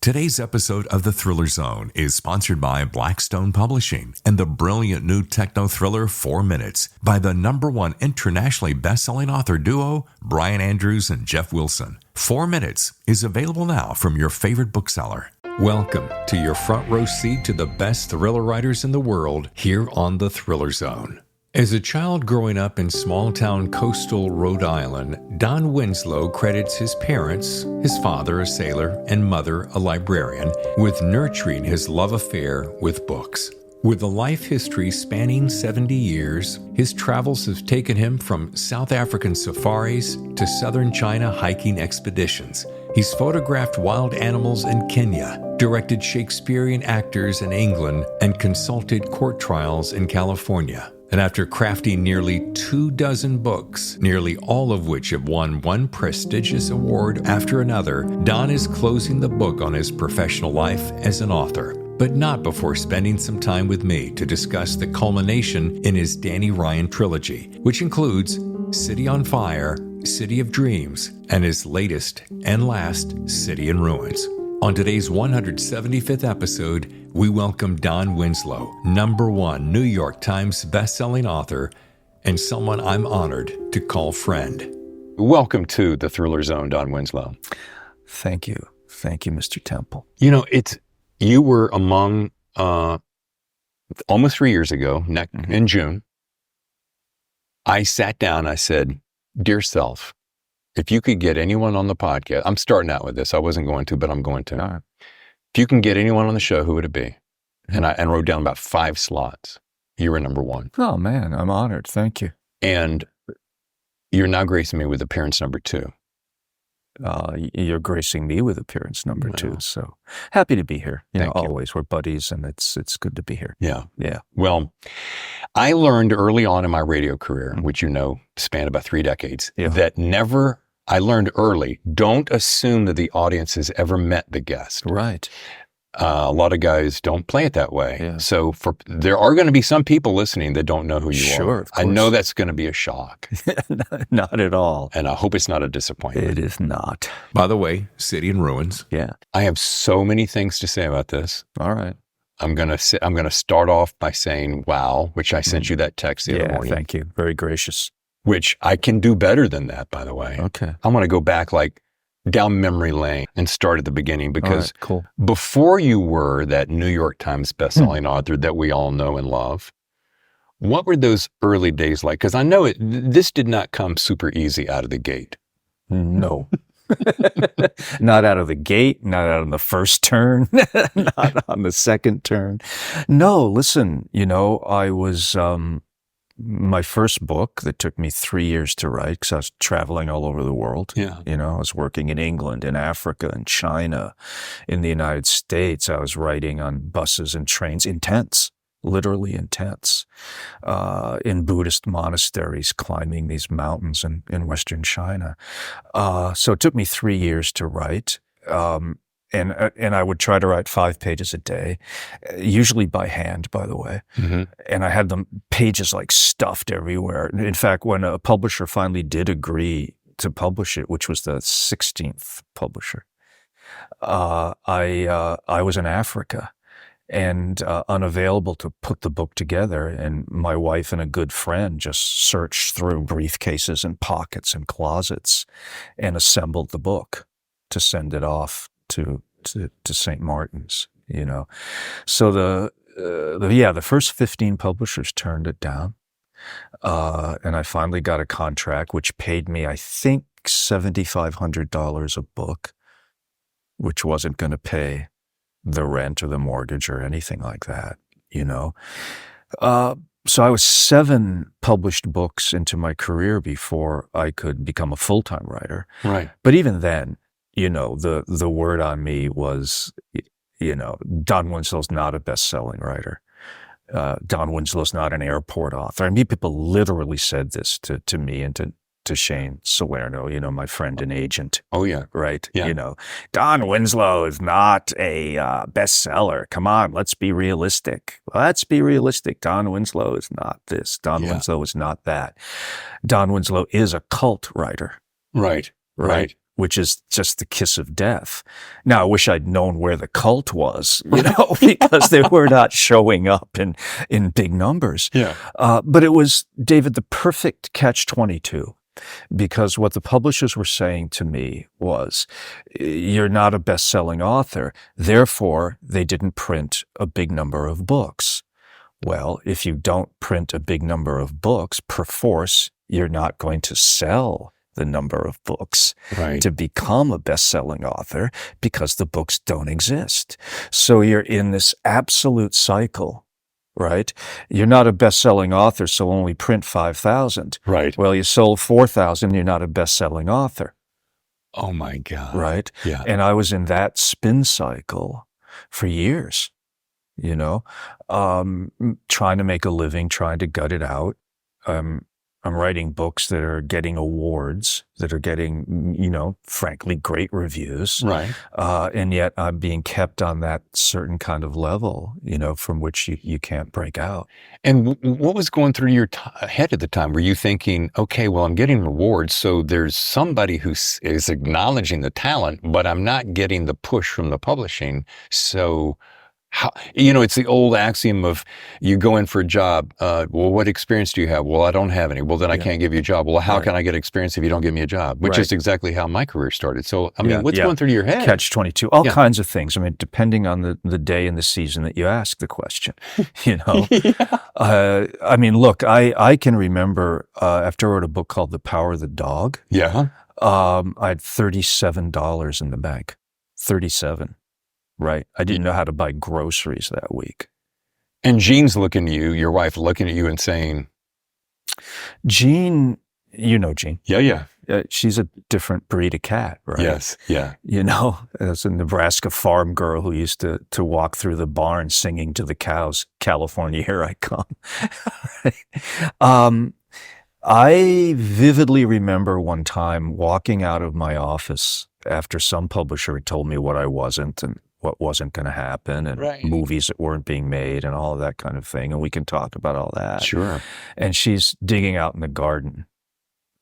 Today's episode of The Thriller Zone is sponsored by Blackstone Publishing and the brilliant new techno thriller 4 Minutes by the #1 internationally best-selling author duo, Brian Andrews and Jeff Wilson. 4 Minutes is available now from your favorite bookseller. Welcome to your front row seat to the best thriller writers in the world here on The Thriller Zone. As a child growing up in small-town coastal Rhode Island, Don Winslow credits his parents, his father a sailor and mother a librarian, with nurturing his love affair with books. With a life history spanning 70 years, his travels have taken him from South African safaris to southern China hiking expeditions. He's photographed wild animals in Kenya, directed Shakespearean actors in England, and consulted court trials in California. And after crafting nearly 24 books, nearly all of which have won one prestigious award after another, Don is closing the book on his professional life as an author, but not before spending some time with me to discuss the culmination in his Danny Ryan trilogy, which includes City on Fire, City of Dreams, and his latest and last, City in Ruins. On today's 175th episode, we welcome Don Winslow, #1 New York Times bestselling author, and someone I'm honored to call friend. Welcome to The Thriller Zone, Don Winslow. Thank you. Thank you, Mr. Temple. You know, you were among, almost 3 years ago, in June, I sat down, I said, "Dear self, if you could get anyone on the podcast," I'm starting out with this. I wasn't going to, but I'm going to. All right. If you can get anyone on the show, who would it be? And I wrote down about 5 slots. You were #1. Oh, man, I'm honored. Thank you. And you're now gracing me with appearance #2. You're gracing me with appearance number 2. So happy to be here. You know, always. We're buddies, and it's good to be here. Yeah. Yeah. Well, I learned early on in my radio career, which spanned about 3 decades, I learned early, don't assume that the audience has ever met the guest. Right. A lot of guys don't play it that way. Yeah. So there are going to be some people listening that don't know who you are. Sure, of course. I know that's going to be a shock. Not at all. And I hope it's not a disappointment. It is not. By the way, City in Ruins. Yeah. I have so many things to say about this. All right. I'm gonna start off by saying wow, which I sent you that text the other morning. Thank you. Very gracious. Which I can do better than that, by the way. Okay. I want to go back down memory lane and start at the beginning, because cool. Before you were that New York Times bestselling author that we all know and love, what were those early days like? Because I know this did not come super easy out of the gate. No. Not out of the gate, not out on the first turn, not on the second turn. No, listen, I was, my first book that took me 3 years to write, because I was traveling all over the world. Yeah. I was working in England, in Africa, in China, in the United States. I was writing on buses and trains, in tents, literally in tents, in Buddhist monasteries, climbing these mountains in Western China. So it took me 3 years to write. And I would try to write 5 pages a day, usually by hand, by the way. Mm-hmm. And I had the pages stuffed everywhere. In fact, when a publisher finally did agree to publish it, which was the 16th publisher, I was in Africa and unavailable to put the book together. And my wife and a good friend just searched through briefcases and pockets and closets and assembled the book to send it off to St. Martin's, So the first 15 publishers turned it down. And I finally got a contract which paid me, I think, $7,500 a book, which wasn't going to pay the rent or the mortgage or anything like that, So I was 7 published books into my career before I could become a full-time writer. Right. But even then, the word on me was, Don Winslow's not a best-selling writer. Don Winslow's not an airport author. I mean, people literally said this to me and to Shane Salerno, my friend and agent. Oh, yeah. Right? Yeah. Don Winslow is not a bestseller. Come on, let's be realistic. Let's be realistic. Don Winslow is not this. Don Winslow is not that. Don Winslow is a cult writer. Right. which is just the kiss of death. Now, I wish I'd known where the cult was, because they were not showing up in big numbers. Yeah. But it was, David, the perfect catch-22, because what the publishers were saying to me was, you're not a best-selling author, therefore they didn't print a big number of books. Well, if you don't print a big number of books, perforce, you're not going to sell the number of books to become a best-selling author, because the books don't exist. So you're in this absolute cycle, right? You're not a best-selling author, so only print 5,000. Right. Well, you sold 4,000, you're not a best-selling author. Oh my God. Right? Yeah. And I was in that spin cycle for years, trying to make a living, trying to gut it out. I'm writing books that are getting awards, that are getting, frankly, great reviews. Right. And yet I'm being kept on that certain kind of level, from which you can't break out. And what was going through your head at the time? Were you thinking, okay, well, I'm getting rewards, so there's somebody who is acknowledging the talent, but I'm not getting the push from the publishing, so... How, it's the old axiom of you go in for a job. Well, what experience do you have? Well, I don't have any. Well, then I can't give you a job. Well, how can I get experience if you don't give me a job? Which is exactly how my career started. So, I mean, what's going through your head? Catch-22, all kinds of things. I mean, depending on the day and the season that you ask the question, I mean, look, I can remember after I wrote a book called The Power of the Dog. Yeah. I had $37 in the bank. 37. Right. I didn't know how to buy groceries that week. And Jean's looking at you, your wife looking at you and saying... Jean, Jean. Yeah. She's a different breed of cat, right? Yes, yeah. As a Nebraska farm girl who used to walk through the barn singing to the cows, California, here I come. I vividly remember one time walking out of my office after some publisher had told me what I wasn't and what wasn't going to happen, and movies that weren't being made and all of that kind of thing. And we can talk about all that. Sure. And she's digging out in the garden.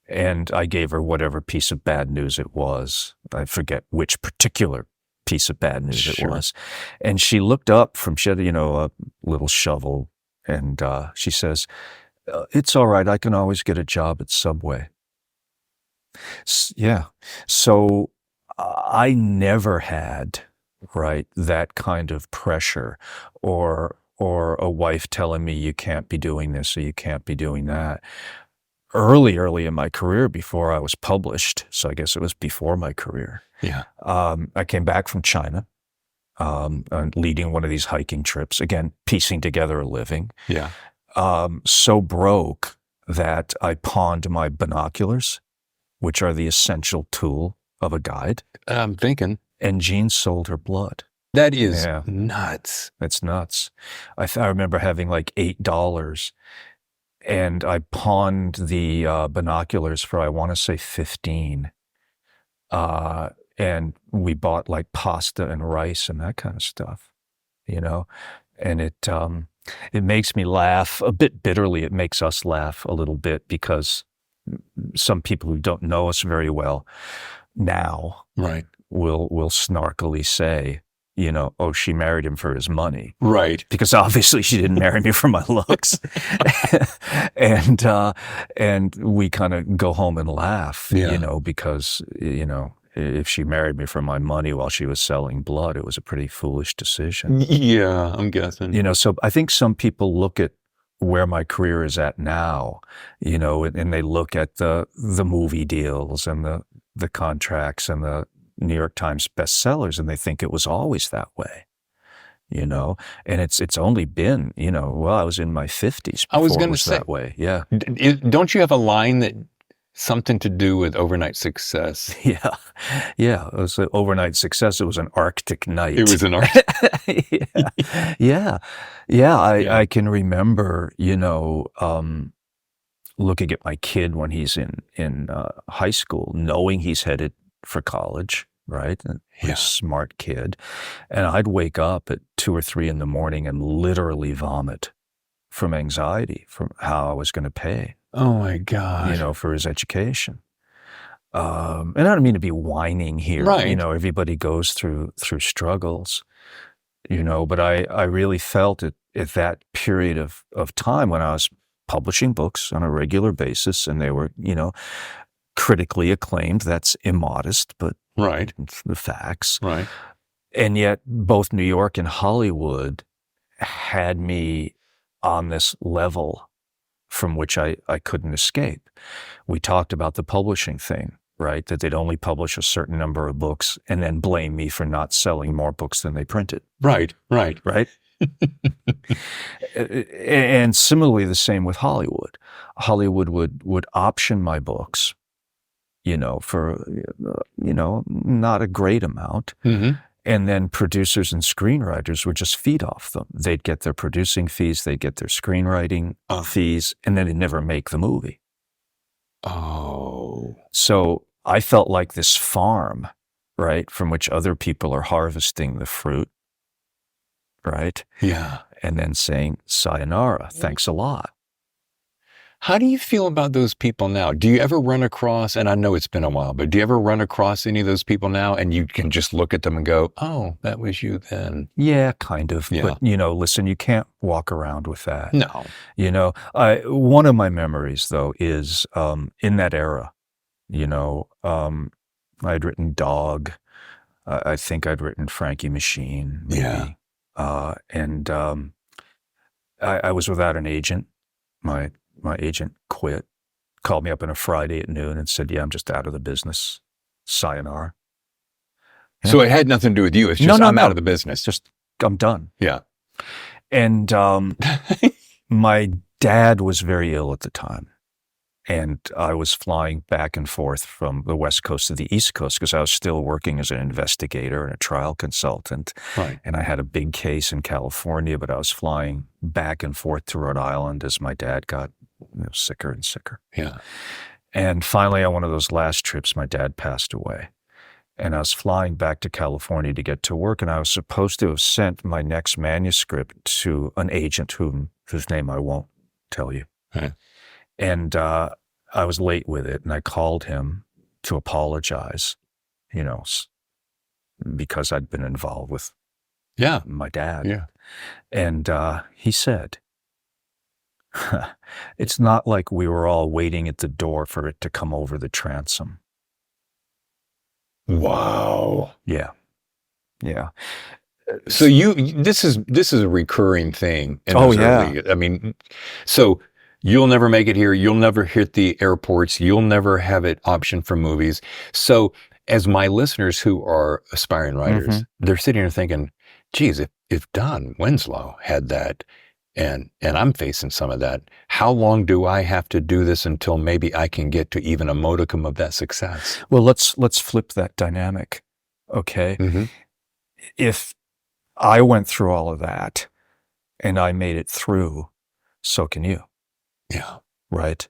And I gave her whatever piece of bad news it was. I forget which particular piece of bad news it was. And she looked up she had, a little shovel. And she says, it's all right. I can always get a job at Subway. Yeah. So I never had... that kind of pressure or a wife telling me you can't be doing this or you can't be doing that. Early in my career, before I was published, so I guess it was before my career. Yeah. I came back from China, leading one of these hiking trips, again, piecing together a living. Yeah. So broke that I pawned my binoculars, which are the essential tool of a guide. I'm thinking. And Jean sold her blood. That is nuts. That's nuts. I remember having like $8, and I pawned the binoculars for, I want to say, 15. And we bought like pasta and rice and that kind of stuff, And it makes me laugh a bit bitterly. It makes us laugh a little bit, because some people who don't know us very well now will snarkily say, oh, she married him for his money. Right. Because obviously she didn't marry me for my looks. and we kind of go home and laugh, because, if she married me for my money while she was selling blood, it was a pretty foolish decision. Yeah, I'm guessing. So I think some people look at where my career is at now, and they look at the movie deals and the contracts and the New York Times bestsellers, and they think it was always that way, and it's only been, I was in my 50s I was before going it was to say, that way. Yeah. Don't you have a line that something to do with overnight success? Yeah. It was an overnight success. It was an Arctic night. It was an Arctic. I can remember, looking at my kid when he's in high school, knowing he's headed for college, right? He's a smart kid. And I'd wake up at 2 or 3 in the morning and literally vomit from anxiety, from how I was going to pay. Oh my God. For his education. and I don't mean to be whining here. Right. Everybody goes through struggles, but I really felt at that period of time when I was publishing books on a regular basis and they were, critically acclaimed. That's immodest, but Right. it's the facts. Right. And yet both New York and Hollywood had me on this level from which I couldn't escape. We talked about the publishing thing, right? That they'd only publish a certain number of books and then blame me for not selling more books than they printed. Right. Right. Right? And similarly, the same with Hollywood. Hollywood would option my books, for, not a great amount. Mm-hmm. And then producers and screenwriters would just feed off them. They'd get their producing fees, they'd get their screenwriting fees, and then they'd never make the movie. Oh. So I felt like this farm, right, from which other people are harvesting the fruit, right? Yeah. And then saying, sayonara, thanks a lot. How do you feel about those people now? Do you ever run across, and I know it's been a while, but do you ever run across any of those people now and you can just look at them and go, oh, that was you then? Yeah, kind of. Yeah. But, listen, you can't walk around with that. No. One of my memories, though, is in that era, I'd written Dog. I think I'd written Frankie Machine, maybe. Yeah. And I was without an agent. My agent quit, called me up on a Friday at noon and said, yeah, I'm just out of the business. Sayonara. Yeah. So it had nothing to do with you. It's just, I'm out of the business. Just, I'm done. Yeah. And my dad was very ill at the time. And I was flying back and forth from the West Coast to the East Coast because I was still working as an investigator and a trial consultant. Right. And I had a big case in California, but I was flying back and forth to Rhode Island as my dad got sicker and sicker. Yeah. And finally, on one of those last trips, my dad passed away. And I was flying back to California to get to work, and I was supposed to have sent my next manuscript to an agent whose name I won't tell you. Right. And I was late with it, and I called him to apologize, because I'd been involved with my dad. Yeah. And he said, it's not like we were all waiting at the door for it to come over the transom. Wow. Yeah. Yeah. So this is a recurring thing. I mean, so you'll never make it here. You'll never hit the airports. You'll never have it optioned for movies. So as my listeners who are aspiring writers, they're sitting here thinking, geez, if Don Winslow had that and I'm facing some of that, how long do I have to do this until maybe I can get to even a modicum of that success? Well, let's flip that dynamic. Okay. Mm-hmm. If I went through all of that and I made it through, so can you. Yeah. Right.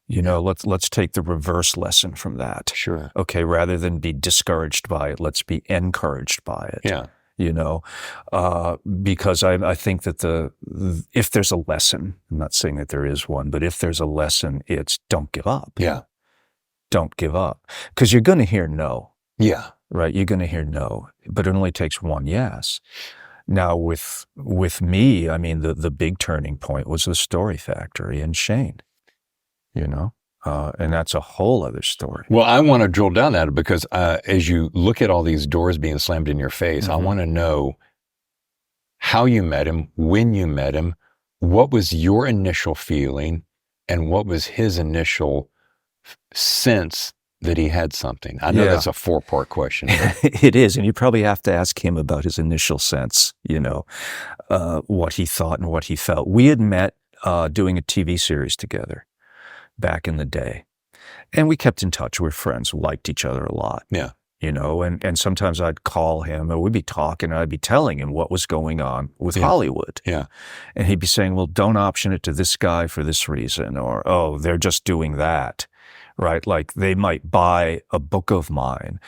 Let's take the reverse lesson from that. Sure. Okay. Rather than be discouraged by it, let's be encouraged by it. Yeah. Because I think that if there's a lesson, I'm not saying that there is one, but if there's a lesson, it's don't give up. Yeah. Don't give up. Because you're going to hear no. Yeah. Right. You're going to hear no, but it only takes one yes. Now with me, I mean, the big turning point was the Story Factory and Shane, and that's a whole other story. Well, I want to drill down at it because as you look at all these doors being slammed in your face, I want to know how you met him, when you met him, what was your initial feeling, and what was his initial sense that he had something. I know that's a 4-part question. It is, and you probably have to ask him about his initial sense, what he thought and what he felt. We had met doing a TV series together back in the day, and we kept in touch. We're friends, we liked each other a lot. Yeah. And sometimes I'd call him and we'd be talking and I'd be telling him what was going on with Hollywood. Yeah. And he'd be saying, well, don't option it to this guy for this reason, or, oh, they're just doing that. Right? Like they might buy a book of mine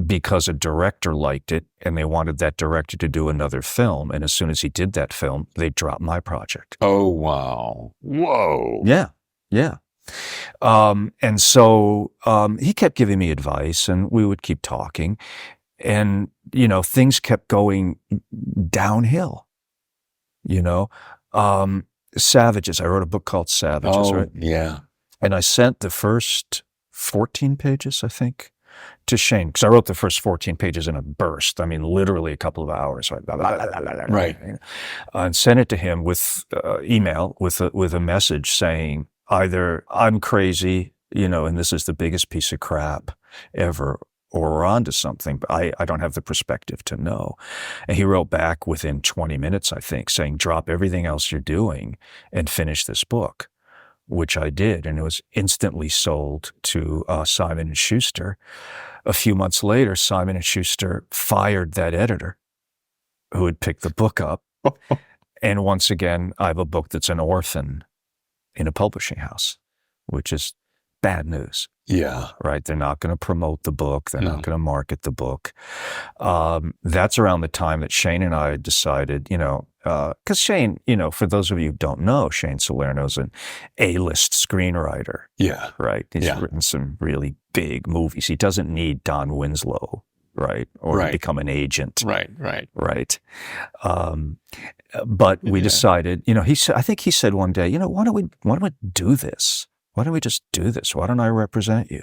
because a director liked it and they wanted that director to do another film. And as soon as he did that film, they'd drop my project. Oh, wow. Whoa. Yeah. Yeah. And so he kept giving me advice, and we would keep talking. And, things kept going downhill, you know. Savages. I wrote a book called Savages, right? Yeah. And I sent the first 14 pages, I think, to Shane, because I wrote the first 14 pages in a burst. I mean, literally a couple of hours. Right. And sent it to him with email with a message saying either I'm crazy, and this is the biggest piece of crap ever, or we're onto something, but I don't have the perspective to know. And he wrote back within 20 minutes, I think, saying, drop everything else you're doing and finish this book, which I did. And it was instantly sold to Simon & Schuster. A few months later, Simon & Schuster fired that editor who had picked the book up. And once again, I have a book that's an orphan in a publishing house, which is bad news. Yeah. Right. They're not going to promote the book. They're not going to market the book. That's around the time that Shane and I decided, because Shane, for those of you who don't know, Shane Salerno is an A-list screenwriter. Yeah. Right. He's written some really big movies. He doesn't need Don Winslow, right? Or to become an agent. Right. But we decided, I think he said one day, why don't we do this? Why don't we just do this? Why don't I represent you?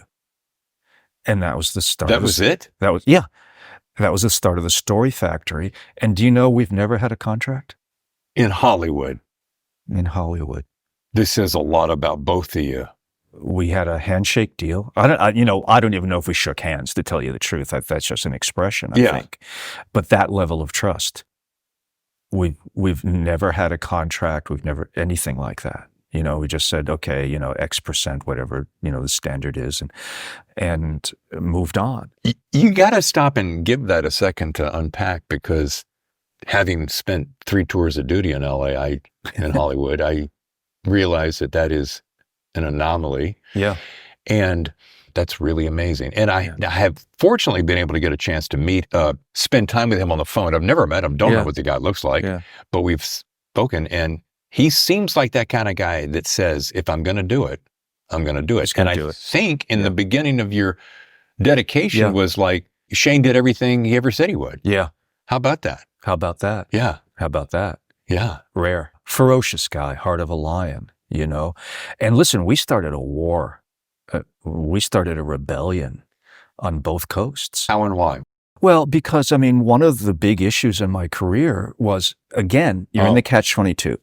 And that was the start. That was it? That was the start of the Story Factory. And do you know we've never had a contract? In Hollywood. In Hollywood. This says a lot about both of you. We had a handshake deal. I don't even know if we shook hands, to tell you the truth. That's just an expression, I think. But that level of trust, we've never had a contract. We've never anything like that. We just said, okay, X%, whatever, the standard is, and moved on. You got to stop and give that a second to unpack, because having spent 3 tours of duty in LA, in Hollywood, I realize that is an anomaly. Yeah. And that's really amazing. And I have fortunately been able to get a chance to spend time with him on the phone. I've never met him, don't know what the guy looks like, but we've spoken, and he seems like that kind of guy that says, if I'm going to do it, I'm going to do it. And I think in the beginning of your dedication was like, Shane did everything he ever said he would. Yeah. How about that? Yeah. How about that? Yeah. Rare. Ferocious guy, heart of a lion, And listen, we started a war. We started a rebellion on both coasts. How and why? Well, because, one of the big issues in my career was, again, you're in the catch-22.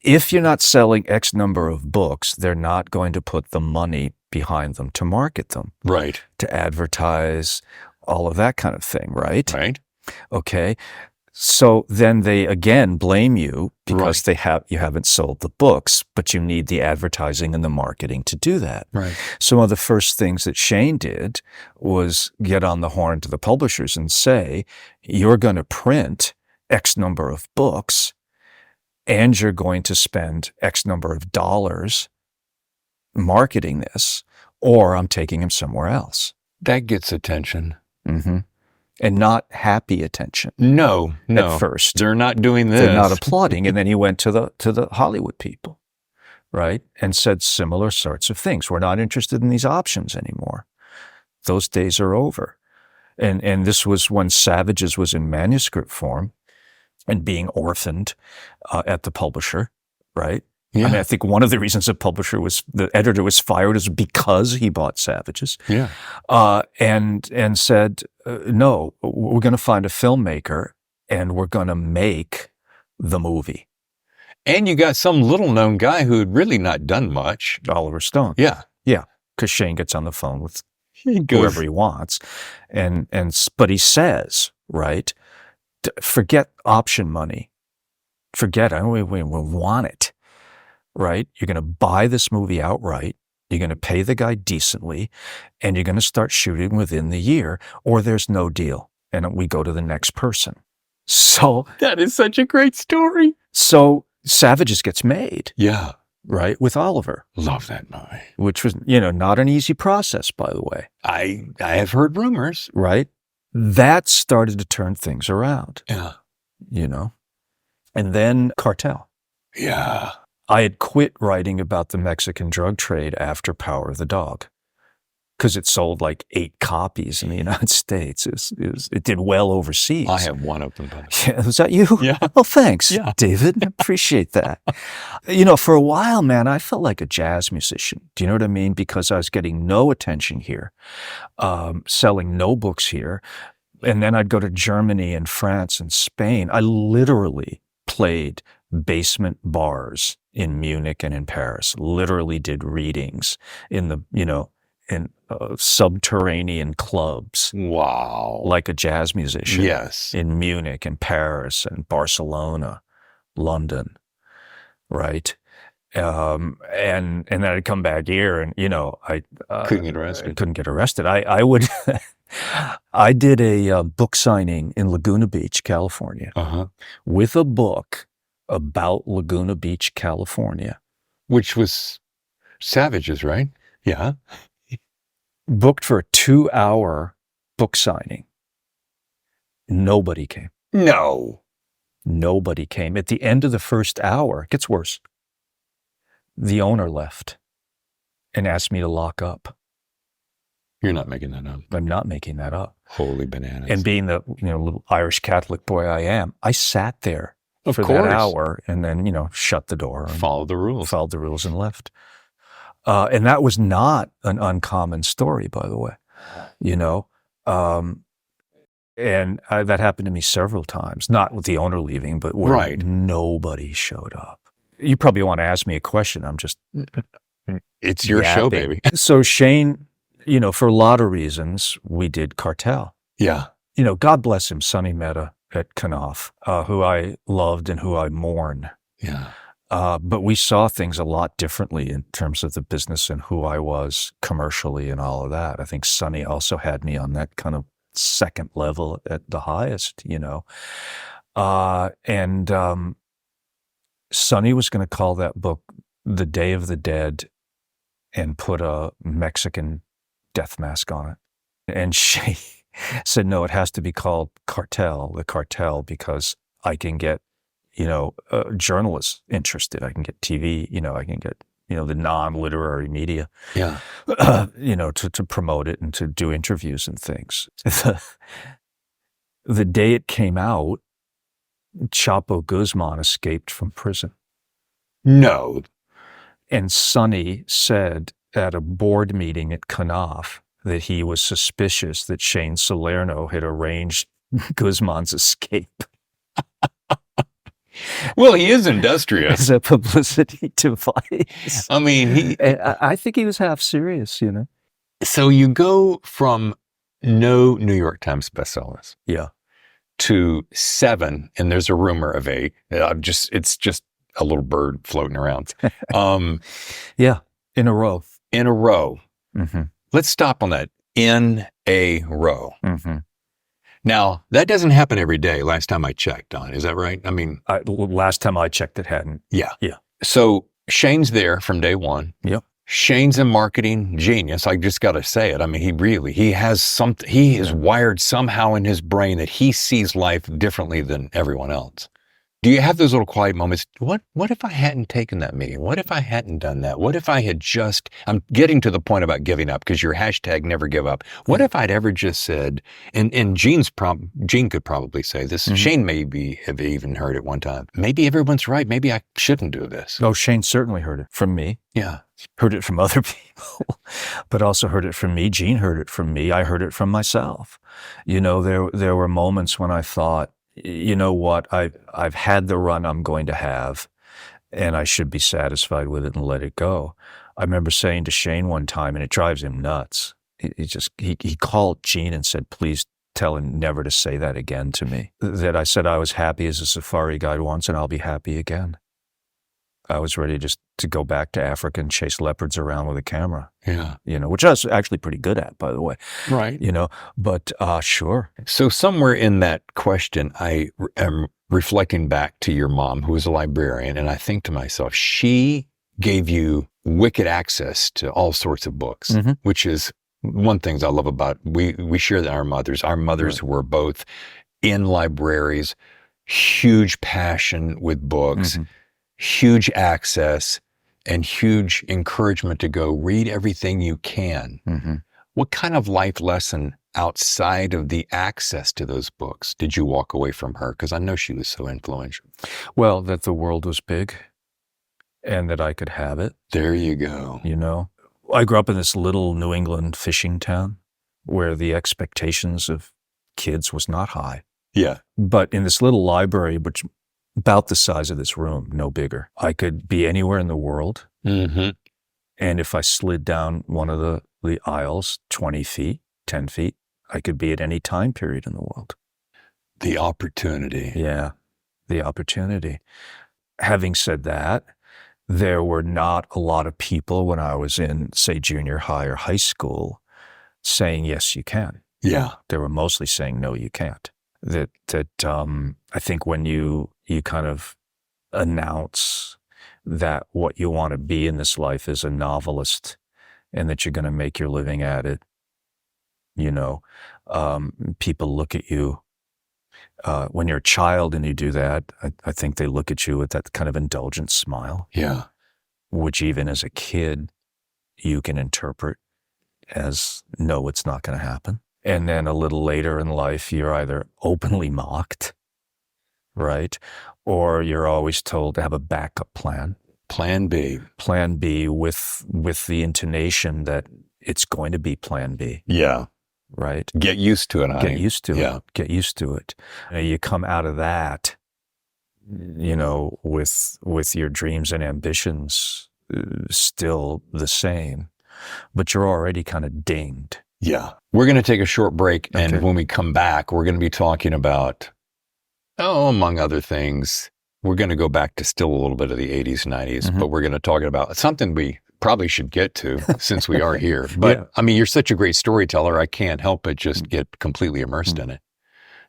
If you're not selling X number of books, they're not going to put the money behind them to market them. Right. To advertise, all of that kind of thing, right? Right. Okay. So then they again blame you because you haven't sold the books, but you need the advertising and the marketing to do that. Right. So one of the first things that Shane did was get on the horn to the publishers and say, you're going to print X number of books, and you're going to spend X number of dollars marketing this, or I'm taking him somewhere else. That gets attention. Mm-hmm. And not happy attention. No. At first. They're not doing this. They're not applauding. And then he went to the Hollywood people, right? And said similar sorts of things. We're not interested in these options anymore. Those days are over. And this was when Savages was in manuscript form and being orphaned at the publisher, right? Yeah. I think one of the reasons the editor was fired is because he bought Savages. Yeah. And said, no, we're going to find a filmmaker and we're going to make the movie. And you got some little known guy who had really not done much. Oliver Stone. Yeah. Yeah. Because Shane gets on the phone with whoever he wants. But he says, right, forget option money. Forget it. We want it. Right? You're going to buy this movie outright. You're going to pay the guy decently, and you're going to start shooting within the year, or there's no deal, and we go to the next person. So that is such a great story. So Savages gets made. Yeah. Right? With Oliver. Love that movie. Which was, not an easy process, by the way. I have heard rumors. Right? That started to turn things around. Yeah. And then Cartel. Yeah. I had quit writing about the Mexican drug trade after Power of the Dog, because it sold like 8 copies in the United States. It did well overseas. I have one of them. Yeah, was that you? Yeah. Oh, thanks, yeah. David. Appreciate that. For a while, man, I felt like a jazz musician. Do you know what I mean? Because I was getting no attention here, selling no books here. And then I'd go to Germany and France and Spain. I literally played basement bars in Munich and in Paris, literally did readings in the, in subterranean clubs. Wow. Like a jazz musician. Yes. In Munich and Paris and Barcelona, London, right? And then I'd come back here and, I couldn't get arrested. I couldn't get arrested. I would, I did a book signing in Laguna Beach, California, with a book about Laguna Beach, California. Which was Savage's, right? Yeah. Booked for a 2-hour book signing. Nobody came. No. Nobody came. At the end of the first hour, it gets worse. The owner left and asked me to lock up. You're not making that up. I'm not making that up. Holy bananas. And being the little Irish Catholic boy I am, I sat there of for course. That hour and then, shut the door. And followed the rules. Followed the rules and left. And that was not an uncommon story, by the way, and that happened to me several times, not with the owner leaving, but where nobody showed up. You probably want to ask me a question. I'm just... It's your show, baby. So Shane, for a lot of reasons, we did Cartel. Yeah. God bless him, Sonny Mehta at Knopf, who I loved and who I mourn. Yeah. But we saw things a lot differently in terms of the business and who I was commercially and all of that. I think Sonny also had me on that kind of second level at the highest, and Sonny was going to call that book The Day of the Dead and put a Mexican death mask on it. And she said, no, it has to be called The Cartel, because I can get journalists interested. I can get TV, I can get, the non-literary media, to promote it and to do interviews and things. The day it came out, Chapo Guzman escaped from prison. No. And Sonny said at a board meeting at Knopf that he was suspicious that Shane Salerno had arranged Guzman's escape. Well, he is industrious. As a publicity device. I mean, I think he was half serious, So you go from no New York Times bestsellers. Yeah. To 7, and there's a rumor of 8. It's just a little bird floating around. Yeah, in a row. In a row. Mm-hmm. Let's stop on that. In a row. Mm-hmm. Now, that doesn't happen every day, last time I checked, Don. Is that right? I mean... last time I checked, it hadn't. Yeah. Yeah. So Shane's there from day one. Yep. Shane's a marketing genius. I just got to say it. I mean, he has something, he is wired somehow in his brain that he sees life differently than everyone else. Do you have those little quiet moments? What if I hadn't taken that meeting? What if I hadn't done that? What if I had just, I'm getting to the point about giving up because your hashtag never give up. What if I'd ever just said, and Gene could probably say this, Shane maybe have even heard it one time. Maybe everyone's right. Maybe I shouldn't do this. Oh, Shane certainly heard it from me. Yeah. Heard it from other people, but also heard it from me. Gene heard it from me. I heard it from myself. There were moments when I thought, you know what, I've had the run I'm going to have, and I should be satisfied with it and let it go. I remember saying to Shane one time, and it drives him nuts. He called Gene and said, please tell him never to say that again to me. That I said I was happy as a safari guide once, and I'll be happy again. I was ready just to go back to Africa and chase leopards around with a camera. Yeah. Which I was actually pretty good at, by the way. Right. But sure. So somewhere in that question, I am reflecting back to your mom, who was a librarian, and I think to myself, she gave you wicked access to all sorts of books, which is one thing I love about, we share that our mothers right. were both in libraries, huge passion with books. huge access and huge encouragement to go read everything you can. Mm-hmm. What kind of life lesson outside of the access to those books did you walk away from her? Because I know she was so influential. Well, that the world was big and that I could have it. There you go. You know, I grew up in this little New England fishing town where the expectations of kids was not high. Yeah. But in this little library, which about the size of this room, no bigger, I could be anywhere in the world. Mm-hmm. And if I slid down one of the aisles 20 feet, 10 feet, I could be at any time period in the world. The opportunity. Yeah, the opportunity. Having said that, there were not a lot of people when I was in, say, junior high or high school saying, yes, you can. Yeah. They were mostly saying, no, you can't. That I think when you kind of announce that what you want to be in this life is a novelist and that you're going to make your living at it, you know, people look at you. When you're a child and you do that, I think they look at you with that kind of indulgent smile. Yeah. Which even as a kid, you can interpret as, no, it's not going to happen. And then a little later in life, you're either openly mocked, right? Or you're always told to have a backup plan. Plan B. Plan B with the intonation that it's going to be Plan B. Yeah. Right? Get used to it, honey. Get used to Yeah. it. Get used to it. You come out of that, you know, with your dreams and ambitions still the same, but you're already kind of dinged. Yeah. We're going to take a short break, and Okay. when we come back, we're going to be talking about, among other things, we're going to go back to still a little bit of the 80s, 90s, Mm-hmm. but we're going to talk about something we probably should get to since we are here. But Yeah. I mean, you're such a great storyteller. I can't help but just get completely immersed in it.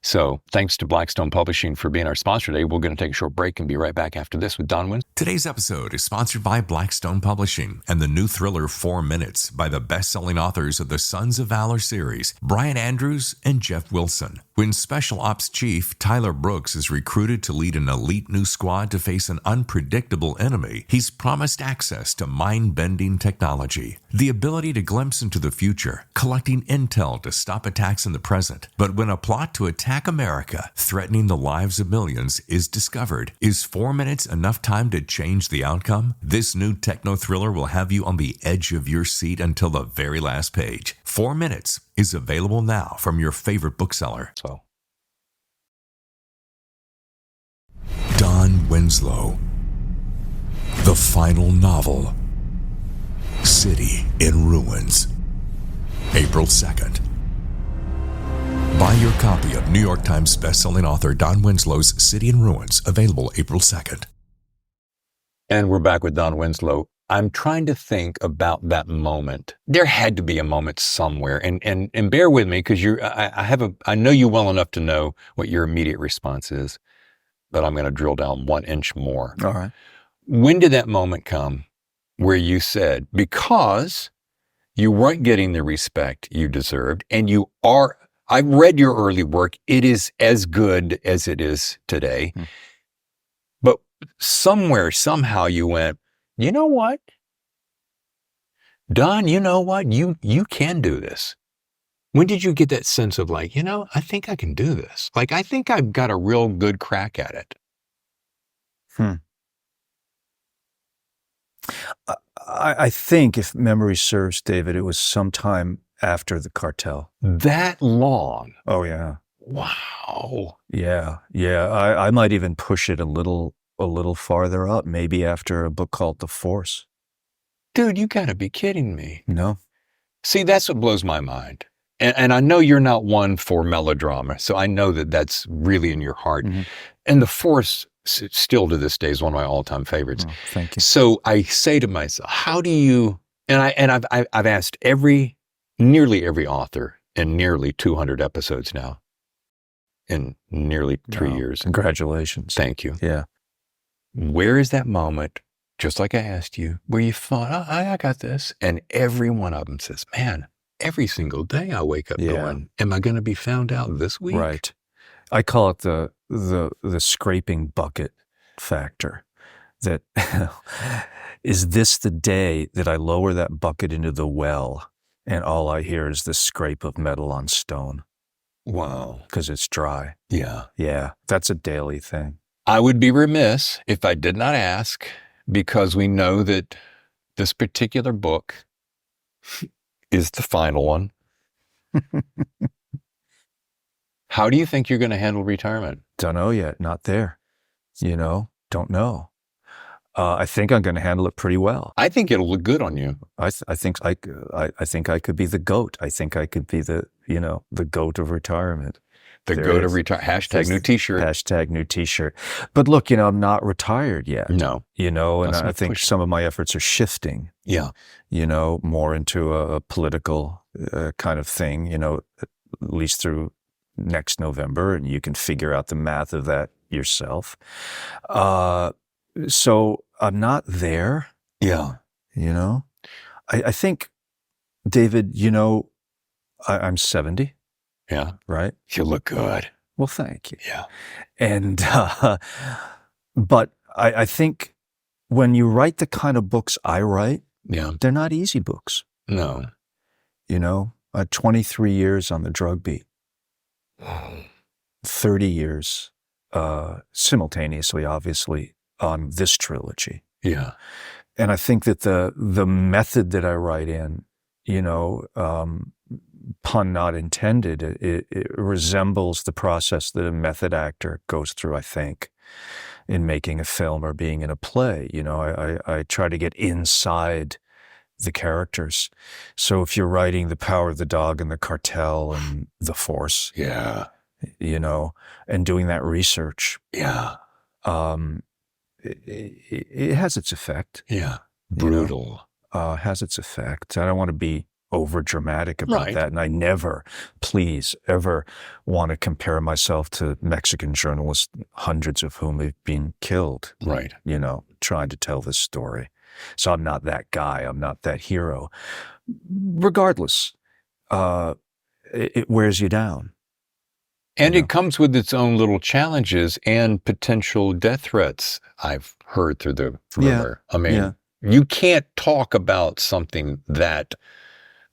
So thanks to Blackstone Publishing for being our sponsor today. We're going to take a short break and be right back after this with Don Winslow. Today's episode is sponsored by Blackstone Publishing and the new thriller 4 Minutes by the best-selling authors of the Sons of Valor series, Brian Andrews and Jeff Wilson. When Special Ops Chief Tyler Brooks is recruited to lead an elite new squad to face an unpredictable enemy, he's promised access to mind-bending technology, the ability to glimpse into the future, collecting intel to stop attacks in the present. But when a plot to attack America, threatening the lives of millions, is discovered, is 4 minutes enough time to change the outcome? This new techno-thriller will have you on the edge of your seat until the very last page. 4 Minutes is available now from your favorite bookseller. So, Don Winslow. The final novel. City in Ruins. April 2nd. Buy your copy of New York Times bestselling author Don Winslow's City in Ruins, available April 2nd. and we're back with Don Winslow. I'm trying to think about that moment. There had to be a moment somewhere, and bear with me because I know you well enough to know what your immediate response is, but I'm going to drill down 1 inch more. All right. When did that moment come where you said, because you weren't getting the respect you deserved, and I've read your early work, it is as good as it is today, but somewhere, somehow you went, you know what? Don, you know what? You can do this. When did you get that sense of like, I think I can do this? Like, I think I've got a real good crack at it. I think, if memory serves, David, it was sometime after the cartel. That long? Oh, yeah. Wow. Yeah. I might even push it a little farther up, maybe after a book called The Force. Dude, you gotta be kidding me. No. See, that's what blows my mind. And I know you're not one for melodrama, so I know that that's really in your heart. Mm-hmm. And The Force, still to this day, is one of my all-time favorites. Oh, thank you. So I say to myself, how do you, and I've asked nearly every author in nearly 200 episodes now, in nearly 3 years. Congratulations. Thank you. Yeah. Where is that moment, just like I asked you, where you thought, I got this? And every one of them says, man, every single day I wake up going, am I going to be found out this week? Right. I call it the scraping bucket factor. that is this the day that I lower that bucket into the well and all I hear is the scrape of metal on stone? Wow. Because it's dry. Yeah. Yeah, that's a daily thing. I would be remiss if I did not ask, because we know that this particular book is the final one. How do you think you're going to handle retirement? Don't know yet. Not there. Don't know. I think I'm going to handle it pretty well. I think it'll look good on you. I think I could be the goat. I think I could be the goat of retirement. The goat of retirement. Hashtag new t-shirt. Hashtag new t-shirt. But look, I'm not retired yet. No. And I think some of my efforts are shifting. Yeah. More into a political kind of thing, at least through next November, and you can figure out the math of that yourself. So I'm not there. Yeah. I think, David, I'm 70. Yeah. Right? You look good. Well, thank you. Yeah. And, but I think when you write the kind of books I write, they're not easy books. No. 23 years on the drug beat. 30 years simultaneously, obviously, on this trilogy. Yeah. And I think that the method that I write in, pun not intended, it resembles the process that a method actor goes through, I think, in making a film or being in a play. I try to get inside the characters. So if you're writing The Power of the Dog and The Cartel and The Force, and doing that research, it has its effect. Yeah. Brutal. Has its effect. I don't want to be over dramatic about that. And I never, please, ever want to compare myself to Mexican journalists, hundreds of whom have been killed. Right. Trying to tell this story. So I'm not that guy. I'm not that hero. Regardless, it wears you down. And it comes with its own little challenges and potential death threats, I've heard through the thriller. I mean, you can't talk about something that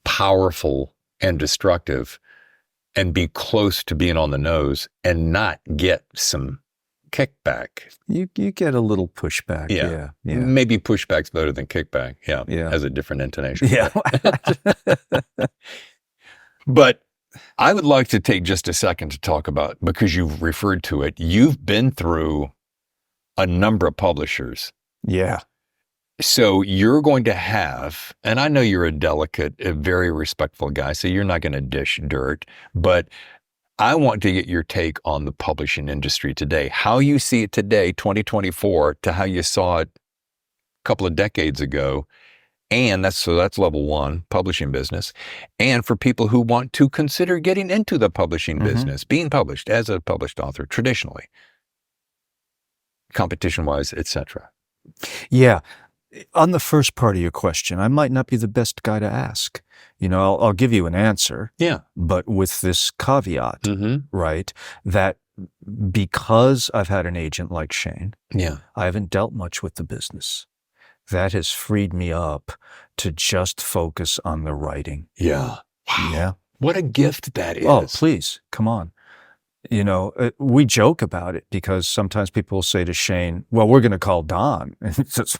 powerful and destructive and be close to being on the nose and not get some kickback. You get a little pushback. Yeah. Maybe pushback's better than kickback. Yeah. Has a different intonation. Yeah. But I would like to take just a second to talk about, because you've referred to it, you've been through a number of publishers. Yeah. So you're going to have, and I know you're a delicate, a very respectful guy, so you're not going to dish dirt, but I want to get your take on the publishing industry today, how you see it today, 2024, to how you saw it a couple of decades ago. And that's level one, publishing business. And for people who want to consider getting into the publishing business, being published as a published author traditionally, competition-wise, etc. Yeah. On the first part of your question, I might not be the best guy to ask. I'll give you an answer. Yeah. But with this caveat, right, that because I've had an agent like Shane, I haven't dealt much with the business. That has freed me up to just focus on the writing. Yeah. Wow. Yeah. What a gift that is. Oh, please, come on. We joke about it because sometimes people say to Shane, well, we're going to call Don. And he says,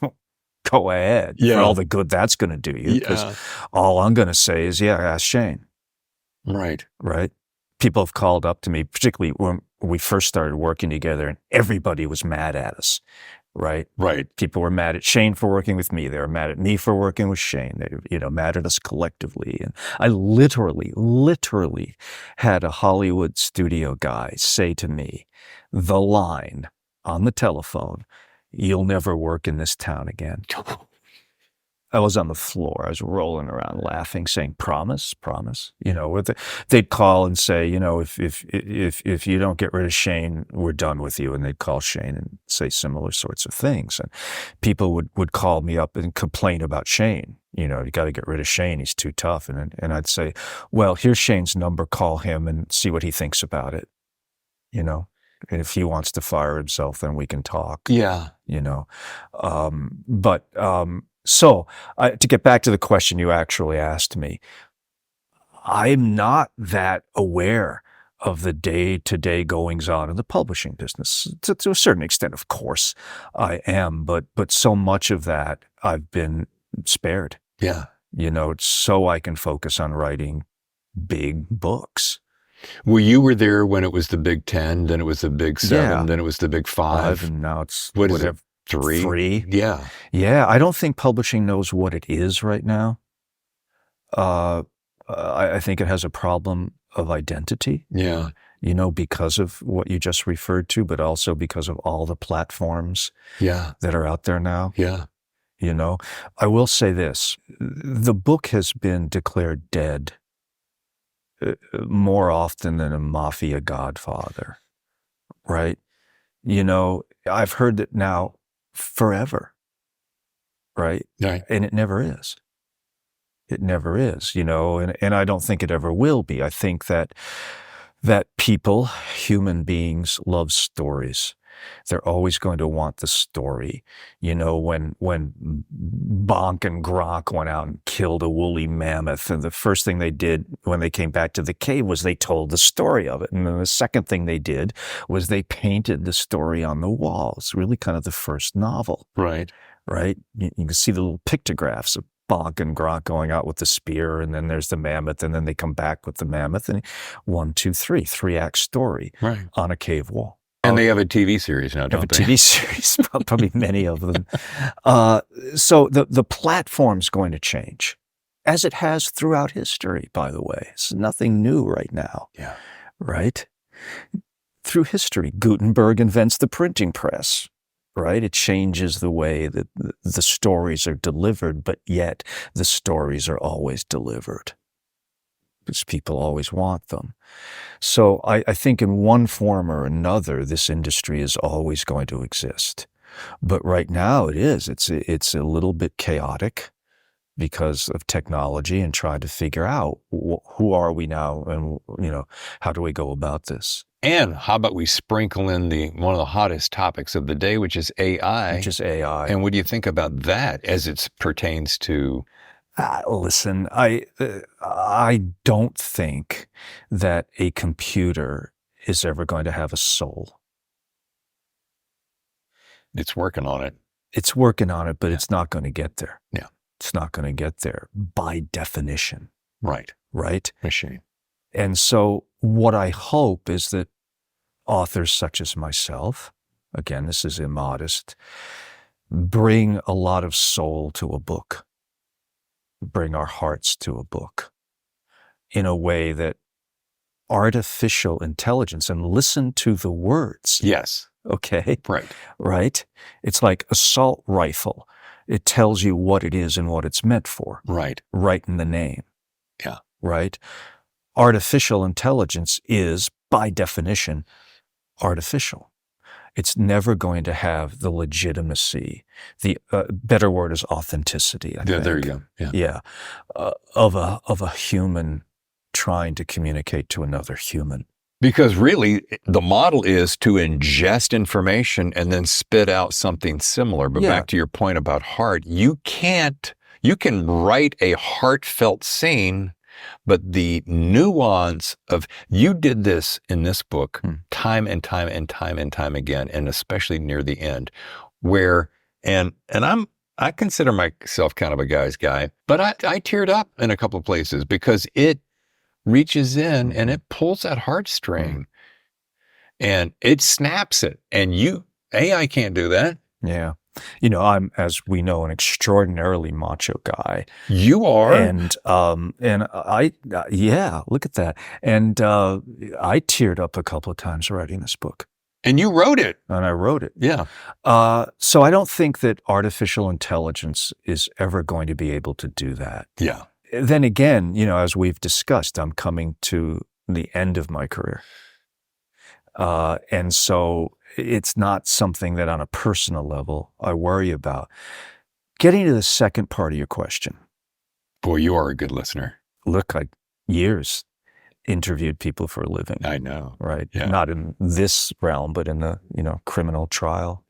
go ahead for all the good that's going to do you. Because all I'm going to say is, ask Shane. Right. Right. People have called up to me, particularly when we first started working together, and everybody was mad at us. Right. People were mad at Shane for working with me. They were mad at me for working with Shane. They, mad at us collectively. And I literally had a Hollywood studio guy say to me, the line on the telephone, "You'll never work in this town again." I was on the floor. I was rolling around laughing, saying, promise. They'd call and say, if you don't get rid of Shane, we're done with you. And they'd call Shane and say similar sorts of things. And people would call me up and complain about Shane. You got to get rid of Shane. He's too tough. And I'd say, well, here's Shane's number. Call him and see what he thinks about it. And if he wants to fire himself, then we can talk. Yeah. So to get back to the question you actually asked me, I'm not that aware of the day-to-day goings-on in the publishing business. To a certain extent, of course, I am, but so much of that I've been spared. Yeah. So I can focus on writing big books. Well, you were there when it was the Big 10, then it was the Big 7, Yeah. then it was the Big 5. And now it's what is it? 3? 3. Yeah. Yeah. I don't think publishing knows what it is right now. I think it has a problem of identity. Yeah. Because of what you just referred to, but also because of all the platforms that are out there now. Yeah. I will say this. The book has been declared dead more often than a mafia godfather, right? I've heard that now forever, right? Right. And it never is. It never is, and I don't think it ever will be. I think that people, human beings, love stories. They're always going to want the story. When Bonk and Gronk went out and killed a woolly mammoth, and the first thing they did when they came back to the cave was they told the story of it. And then the second thing they did was they painted the story on the walls, really kind of the first novel. Right. Right? You can see the little pictographs of Bonk and Gronk going out with the spear, and then there's the mammoth, and then they come back with the mammoth, and 1, 2, 3, 3-act story on a cave wall. And they have a TV series now, don't they? TV series, probably many of them. So the platform's going to change, as it has throughout history, by the way. It's nothing new right now. Yeah. Right? Through history, Gutenberg invents the printing press. Right? It changes the way that the stories are delivered, but yet the stories are always delivered because people always want them. So I think in one form or another, this industry is always going to exist. But right now it is. It's a little bit chaotic because of technology and trying to figure out who are we now and, how do we go about this? And how about we sprinkle in one of the hottest topics of the day, which is AI. And what do you think about that as it pertains to? Listen, I don't think that a computer is ever going to have a soul. It's working on it. It's working on it, but it's not going to get there. Yeah. It's not going to get there by definition. Right. Right? Machine. And so what I hope is that authors such as myself, again, this is immodest, bring a lot of soul to a book, bring our hearts to a book in a way that artificial intelligence, and listen to the words. Yes. Okay. Right. Right? It's like assault rifle. It tells you what it is and what it's meant for. Right. Right in the name. Yeah. Right? Artificial intelligence is, by definition, artificial. It's never going to have the legitimacy. The better word is authenticity, I think. There you go. Yeah. Of a human trying to communicate to another human. Because really, the model is to ingest information and then spit out something similar. But back to your point about heart, you can write a heartfelt scene, but the nuance of you did this in this book time and time and time and time again, and especially near the end, where and I consider myself kind of a guy's guy, but I teared up in a couple of places because it reaches in and it pulls that heartstring and it snaps it, and AI can't do that. Yeah. I'm, as we know, an extraordinarily macho guy. You are. And I, look at that. And I teared up a couple of times writing this book. And you wrote it. And I wrote it. Yeah. So I don't think that artificial intelligence is ever going to be able to do that. Yeah. Then again, as we've discussed, I'm coming to the end of my career. And so it's not something that on a personal level I worry about. Getting to the second part of your question. Boy, you are a good listener. Look, years. interviewed people for a living. I know. Right? Yeah. Not in this realm, but in the, criminal trial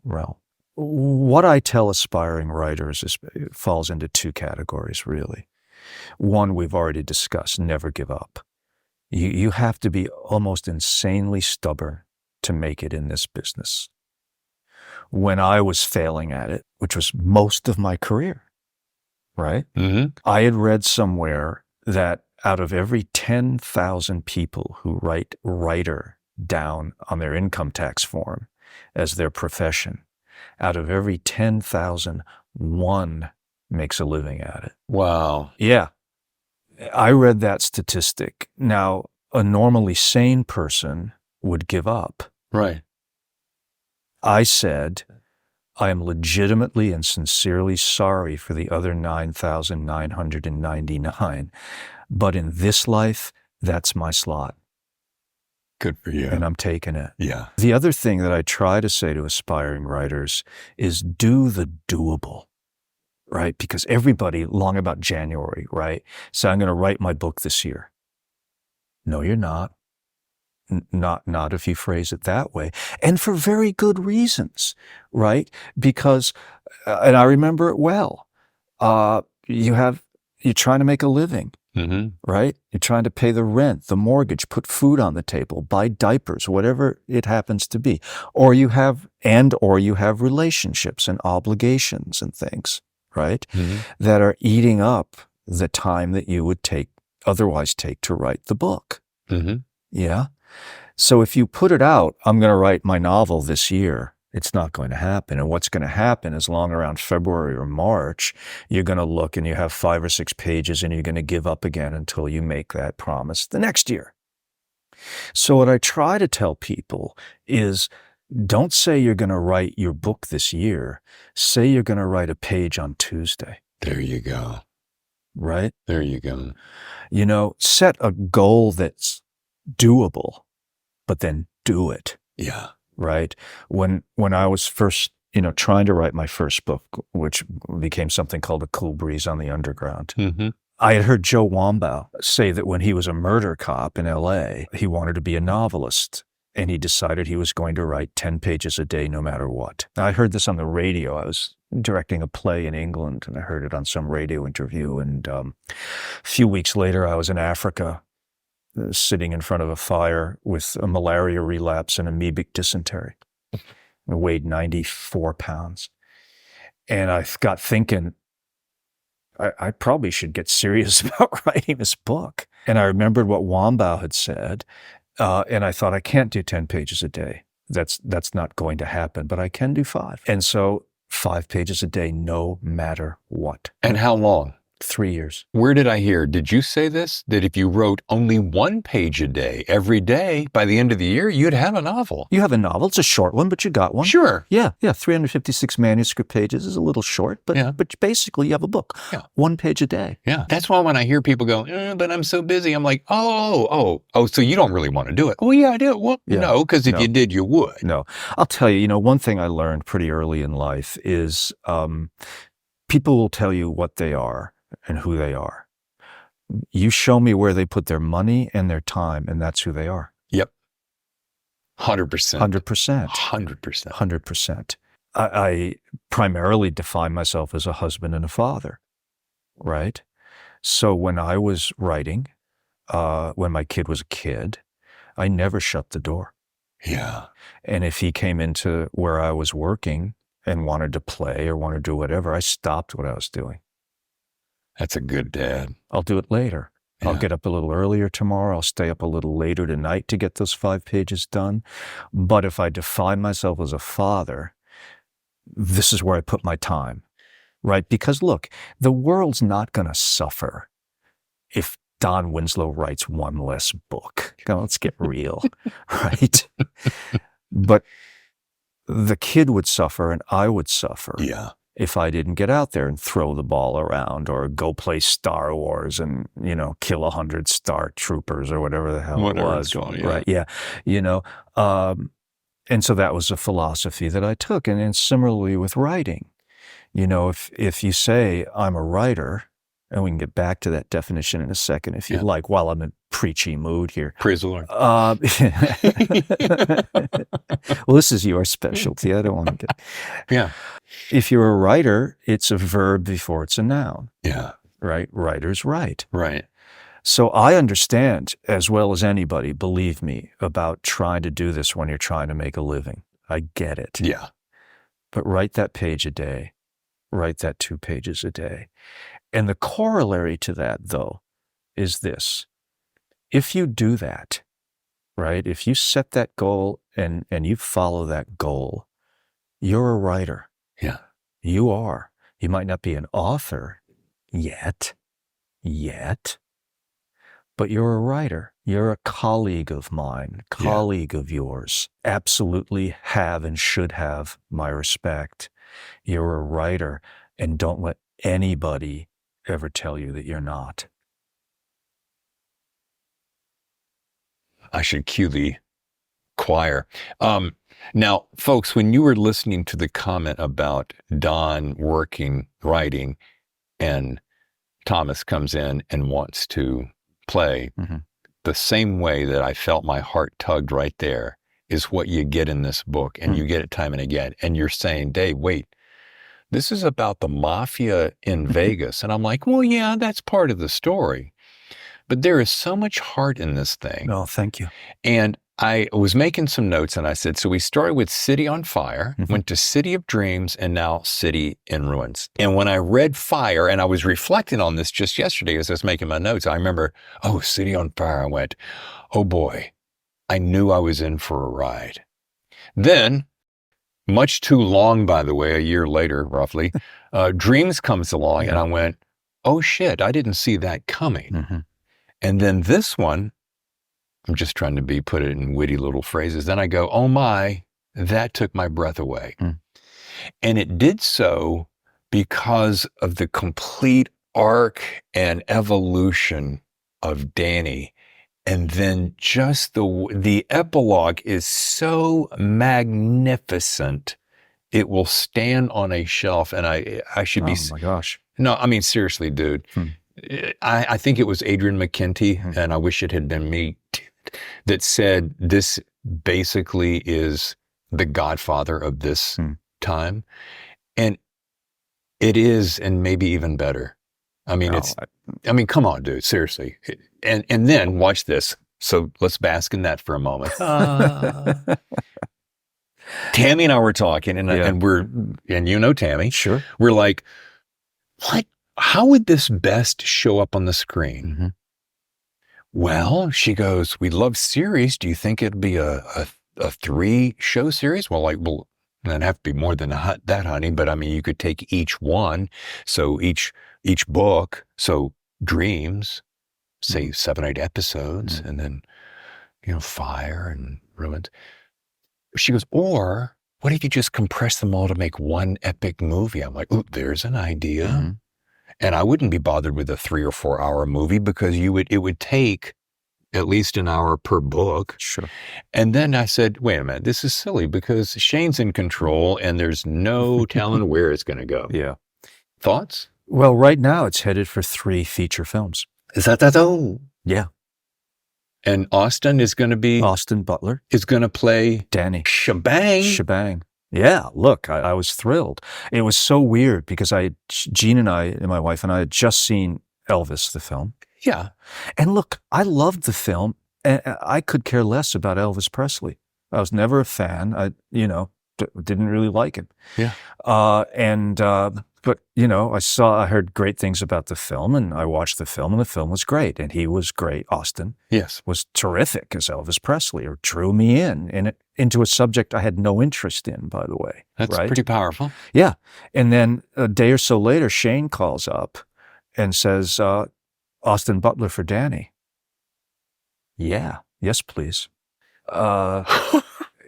realm. What I tell aspiring writers falls into two categories, really. One, we've already discussed, never give up. You have to be almost insanely stubborn to make it in this business. When I was failing at it, which was most of my career, right? Mm-hmm. I had read somewhere that out of every 10,000 people who write writer down on their income tax form as their profession, out of every 10,000, one makes a living at it. Wow. Yeah. I read that statistic. Now, a normally sane person would give up. Right. I said, I am legitimately and sincerely sorry for the other 9,999, but in this life, that's my slot. Good for you. And I'm taking it. Yeah. The other thing that I try to say to aspiring writers is do the doable. Right? Because everybody, long about January, right? So I'm going to write my book this year. No, you're not. Not if you phrase it that way. And for very good reasons, right? Because, and I remember it well, you're trying to make a living, right? You're trying to pay the rent, the mortgage, put food on the table, buy diapers, whatever it happens to be. Or you have relationships and obligations and things. Right? That are eating up the time that you would otherwise take to write the book. Yeah. So if you put it out, I'm going to write my novel this year, it's not going to happen. And what's going to happen is long around February or March, you're going to look and you have 5 or 6 pages and you're going to give up again until you make that promise the next year. So what I try to tell people is, don't say you're going to write your book this year. Say you're going to write a page on Tuesday. There you go. Right? There you go. Set a goal that's doable, but then do it. Yeah. Right? When I was first, trying to write my first book, which became something called A Cool Breeze on the Underground, I had heard Joe Wambaugh say that when he was a murder cop in L.A., he wanted to be a novelist. And he decided he was going to write 10 pages a day no matter what. Now, I heard this on the radio. I was directing a play in England, and I heard it on some radio interview. And a few weeks later, I was in Africa, sitting in front of a fire with a malaria relapse and amoebic dysentery. I weighed 94 pounds. And I got thinking, I probably should get serious about writing this book. And I remembered what Wambaugh had said. And I thought, I can't do 10 pages a day. That's not going to happen, but I can do 5. And so 5 pages a day, no matter what. And how long? 3 years. Where did I hear? Did you say this? That if you wrote only 1 page a day, every day, by the end of the year, you'd have a novel. You have a novel. It's a short one, but you got one. Sure. Yeah. 356 manuscript pages is a little short, but basically you have a book. Yeah. 1 page a day. Yeah. That's why when I hear people go, but I'm so busy, I'm like, oh, so you don't really want to do it. Oh, yeah, I do. Well, no, because if you did, you would. No. I'll tell you, one thing I learned pretty early in life is people will tell you what they are and who they are. You show me where they put their money and their time, and that's who they are. Yep. 100%. 100%. 100%. 100%. I primarily define myself as a husband and a father, right? So when I was writing, when my kid was a kid, I never shut the door. Yeah. And if he came into where I was working and wanted to play or wanted to do whatever, I stopped what I was doing. That's a good dad. I'll do it later. Yeah. I'll get up a little earlier tomorrow. I'll stay up a little later tonight to get those 5 pages done. But if I define myself as a father, this is where I put my time, right? Because look, the world's not going to suffer if Don Winslow writes 1 less book. Let's get real, right? But the kid would suffer and I would suffer. Yeah. If I didn't get out there and throw the ball around or go play Star Wars and, kill 100 Star Troopers or whatever the hell it was. Right. Yeah. And so that was a philosophy that I took. And then similarly with writing, if you say I'm a writer, And we can get back to that definition in a second if you'd like, while I'm in preachy mood here. Praise the Lord. Well, this is your specialty. I don't want to get... Yeah. If you're a writer, it's a verb before it's a noun. Yeah. Right? Writers write. Right. So I understand, as well as anybody, believe me, about trying to do this when you're trying to make a living. I get it. Yeah. But write that page a day. Write that 2 pages a day. And the corollary to that, though, is this. If you do that, right, if you set that goal and you follow that goal, you're a writer. Yeah. You are. You might not be an author yet, but you're a writer. You're a colleague of mine, colleague of yours. Absolutely have and should have my respect. You're a writer, and don't let anybody ever tell you that you're not. I should cue the choir. Now, folks, when you were listening to the comment about Don writing, and Thomas comes in and wants to play, the same way that I felt my heart tugged right there is what you get in this book, and you get it time and again. And you're saying, Dave, wait, this is about the mafia in Vegas. And I'm like, well, yeah, that's part of the story. But there is so much heart in this thing. Oh, thank you. And I was making some notes, and I said, so we started with City on Fire, went to City of Dreams, and now City in Ruins. And when I read Fire, and I was reflecting on this just yesterday as I was making my notes, I remember, oh, City on Fire. I went, oh boy, I knew I was in for a ride. Then, much too long, by the way, a year later, roughly, Dreams comes along, and I went, oh shit, I didn't see that coming. And then this one, I'm just trying to put it in witty little phrases. Then I go, oh my, that took my breath away. And it did so because of the complete arc and evolution of Danny. And then just the epilogue is so magnificent, it will stand on a shelf. And I should be... Oh my gosh. No, I mean, seriously, dude. I think it was Adrian McKenty, and I wish it had been me, that said this basically is the Godfather of this time. And it is, and maybe even better. I mean, come on, dude, seriously. And then watch this. So let's bask in that for a moment. Tammy and I were talking, and you know Tammy. Sure. We're like, what? How would this best show up on the screen? Well, she goes, we love series. Do you think it'd be a 3-show series? Well, it'd have to be more than that, honey. But I mean, you could take each one. So each book. So Dreams, say 7, 8 episodes, and then, Fire and Ruins. She goes, or what if you just compress them all to make one epic movie? I'm like, ooh, there's an idea. And I wouldn't be bothered with a 3 or 4 hour movie because it would take at least an hour per book. Sure. And then I said, wait a minute, this is silly because Shane's in control and there's no telling where it's going to go. Yeah. Thoughts? Well, right now it's headed for 3 feature films. Is that? Oh. Yeah. And Austin Butler is going to play Danny. Shebang. Yeah, look, I was thrilled. It was so weird because Jean and I, and my wife and I, had just seen Elvis, the film. Yeah. And look, I loved the film, and I could care less about Elvis Presley. I was never a fan. I didn't really like him. Yeah. But I heard great things about the film, and I watched the film, and the film was great, and he was great. Austin, yes, was terrific as Elvis Presley, or drew me into a subject I had no interest in. By the way, that's pretty powerful. Yeah, and then a day or so later, Shane calls up and says, "Austin Butler for Danny." Yeah, yes, please. And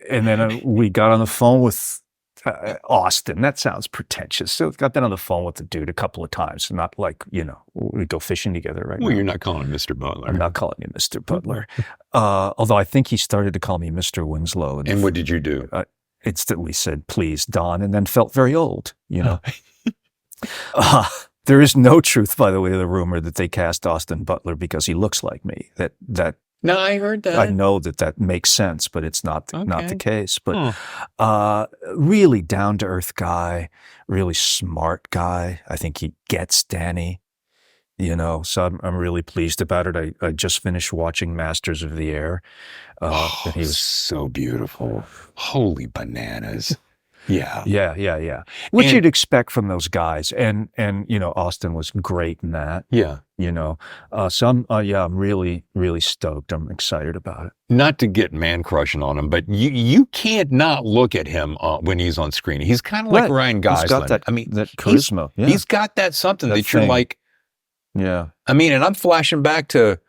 then we got on the phone with Austin. That sounds pretentious. So got that on the phone with the dude a couple of times. Not like, we go fishing together right now. Well, you're not calling him Mr. Butler. I'm not calling him Mr. Butler. Although I think he started to call me Mr. Winslow. And what did you do? Instantly said, please, Don, and then felt very old, There is no truth, by the way, to the rumor that they cast Austin Butler because he looks like me. No, I heard that. I know that makes sense, but it's not the case. But really down-to-earth guy, really smart guy. I think he gets Danny, so I'm really pleased about it. I just finished watching Masters of the Air. And he was so beautiful. Holy bananas. Yeah. Yeah. Which you'd expect from those guys. And Austin was great in that. Yeah. So I'm really, really stoked. I'm excited about it. Not to get man crushing on him, but you can't not look at him when he's on screen. He's kind of like Ryan Gosling. He's got that charisma. He's got that something that you're like. Yeah. I mean, and I'm flashing back to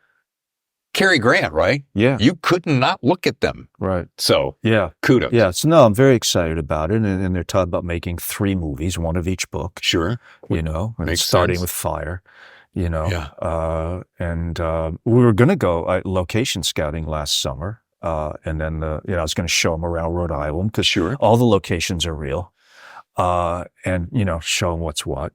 Cary Grant, right? Yeah. You couldn't not look at them. Right. So, yeah. Kudos. Yeah. So, no, I'm very excited about it. And they're talking about making 3 movies, one of each book. Sure. And starting with Fire, Yeah. And we were going to go location scouting last summer. And then, I was going to show them around Rhode Island because all the locations are real. And, show them what's what,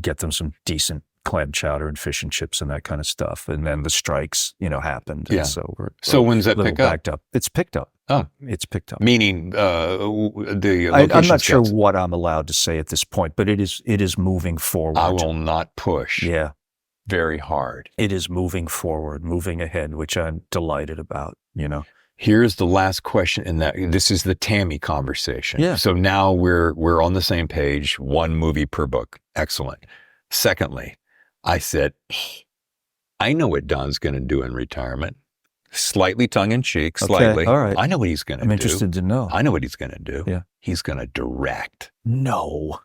get them some decent clam chowder and fish and chips and that kind of stuff. And then the strikes, happened. Yeah. And so when's that pick up? It's picked up. Oh, it's picked up. Meaning the location I'm not scouts. sure what I'm allowed to say at this point, but it is moving forward. I will not push. Yeah. Very hard. It is moving forward, moving ahead, which I'm delighted about, Here's the last question in that. This is the Tammy conversation. Yeah. So now we're on the same page, 1 movie per book. Excellent. Secondly, I said, I know what Don's going to do in retirement. Slightly tongue-in-cheek, slightly. All right. I know what he's going to do. I'm interested to know. I know what he's going to do. Yeah. He's going to direct. No.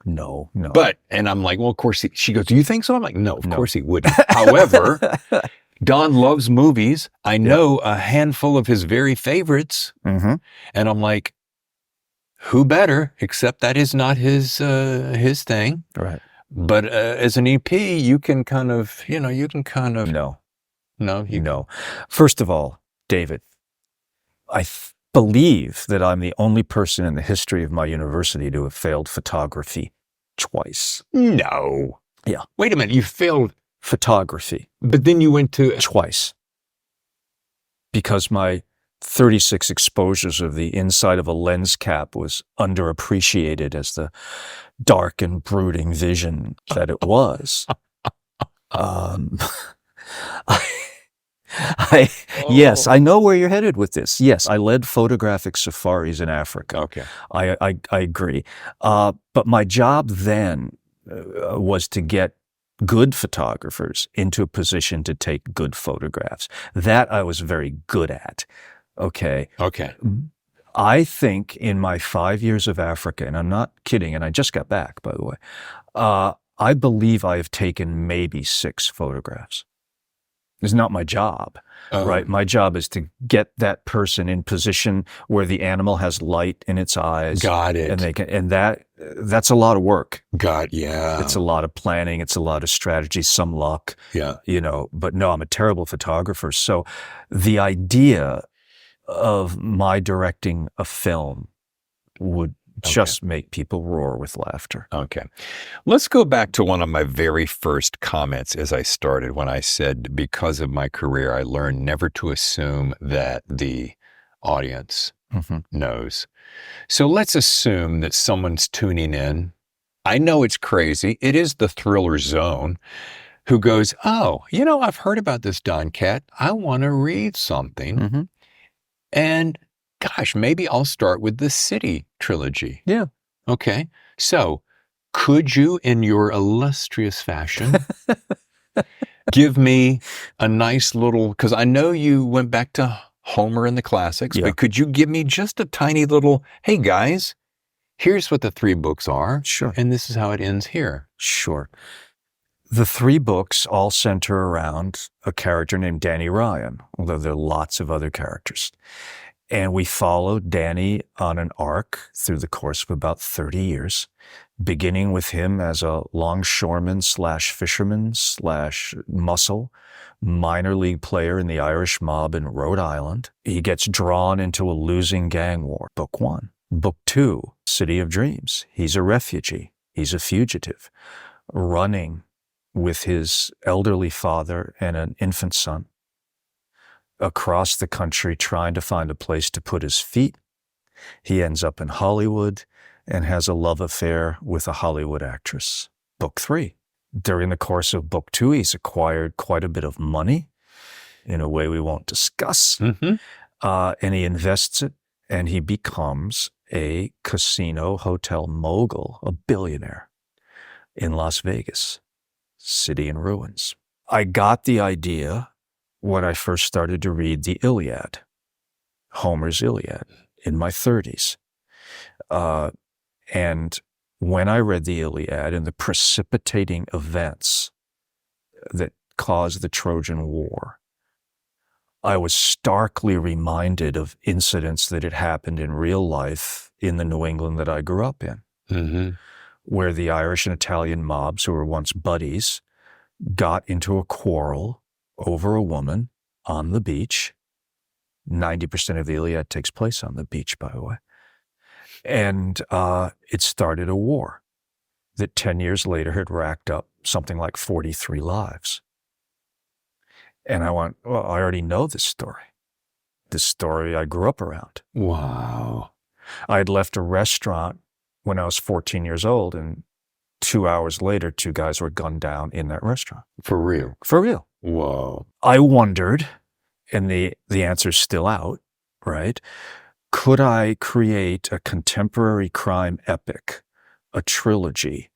But, and I'm like, well, of course, she goes, do you think so? I'm like, no, of course he wouldn't. However, Don loves movies. I know a handful of his very favorites. Mm-hmm. And I'm like, who better, except that is not his thing. Right. But as an EP, you can kind of. No. First of all, David, I believe that I'm the only person in the history of my university to have failed photography twice. No. Yeah. Wait a minute, you failed photography. But then you went to... Twice. Because my 36 exposures of the inside of a lens cap was underappreciated as the dark and brooding vision that it was. Yes, I know where you're headed with this. Yes, I led photographic safaris in Africa. Okay. I agree. But my job then was to get good photographers into a position to take good photographs. That I was very good at. Okay. I think in my 5 years of Africa, and I'm not kidding, and I just got back, by the way, I believe I have taken maybe 6 photographs. It's not my job, right? My job is to get that person in position where the animal has light in its eyes. Got it. And that's a lot of work. Yeah. It's a lot of planning. It's a lot of strategy, some luck. Yeah. But no, I'm a terrible photographer. So the idea of my directing a film would just make people roar with laughter. Okay. Let's go back to one of my very first comments as I started when I said, because of my career, I learned never to assume that the audience knows. So let's assume that someone's tuning in. I know it's crazy. It is the thriller zone, who goes, oh, I've heard about this Don Cat. I want to read something. And gosh, maybe I'll start with the City trilogy. Yeah. Okay. So could you, in your illustrious fashion, give me a nice little, because I know you went back to Homer and the classics, but could you give me just a tiny little, hey guys, here's what the 3 books are. Sure. And this is how it ends here. Sure. The 3 books all center around a character named Danny Ryan, although there are lots of other characters. And we followed Danny on an arc through the course of about 30 years, beginning with him as a longshoreman / fisherman / muscle, minor league player in the Irish mob in Rhode Island. He gets drawn into a losing gang war, book 1. Book 2, City of Dreams. He's a refugee. He's a fugitive, running with his elderly father and an infant son across the country trying to find a place to put his feet. He ends up in Hollywood and has a love affair with a Hollywood actress. Book 3. During the course of book 2, he's acquired quite a bit of money in a way we won't discuss. And he invests it, and he becomes a casino hotel mogul, a billionaire in Las Vegas, city in ruins. I got the idea when I first started to read the Iliad, Homer's Iliad, in my 30s. And when I read the Iliad and the precipitating events that caused the Trojan War, I was starkly reminded of incidents that had happened in real life in the New England that I grew up in, where the Irish and Italian mobs, who were once buddies, got into a quarrel over a woman on the beach. 90% of the Iliad takes place on the beach, by the way. And it started a war that 10 years later had racked up something like 43 lives. And I went, well, I already know this story. This story I grew up around. Wow. I had left a restaurant when I was 14 years old, and 2 hours later, 2 guys were gunned down in that restaurant. For real? For real. Whoa. I wondered, and the answer's still out, right? Could I create a contemporary crime epic, a trilogy,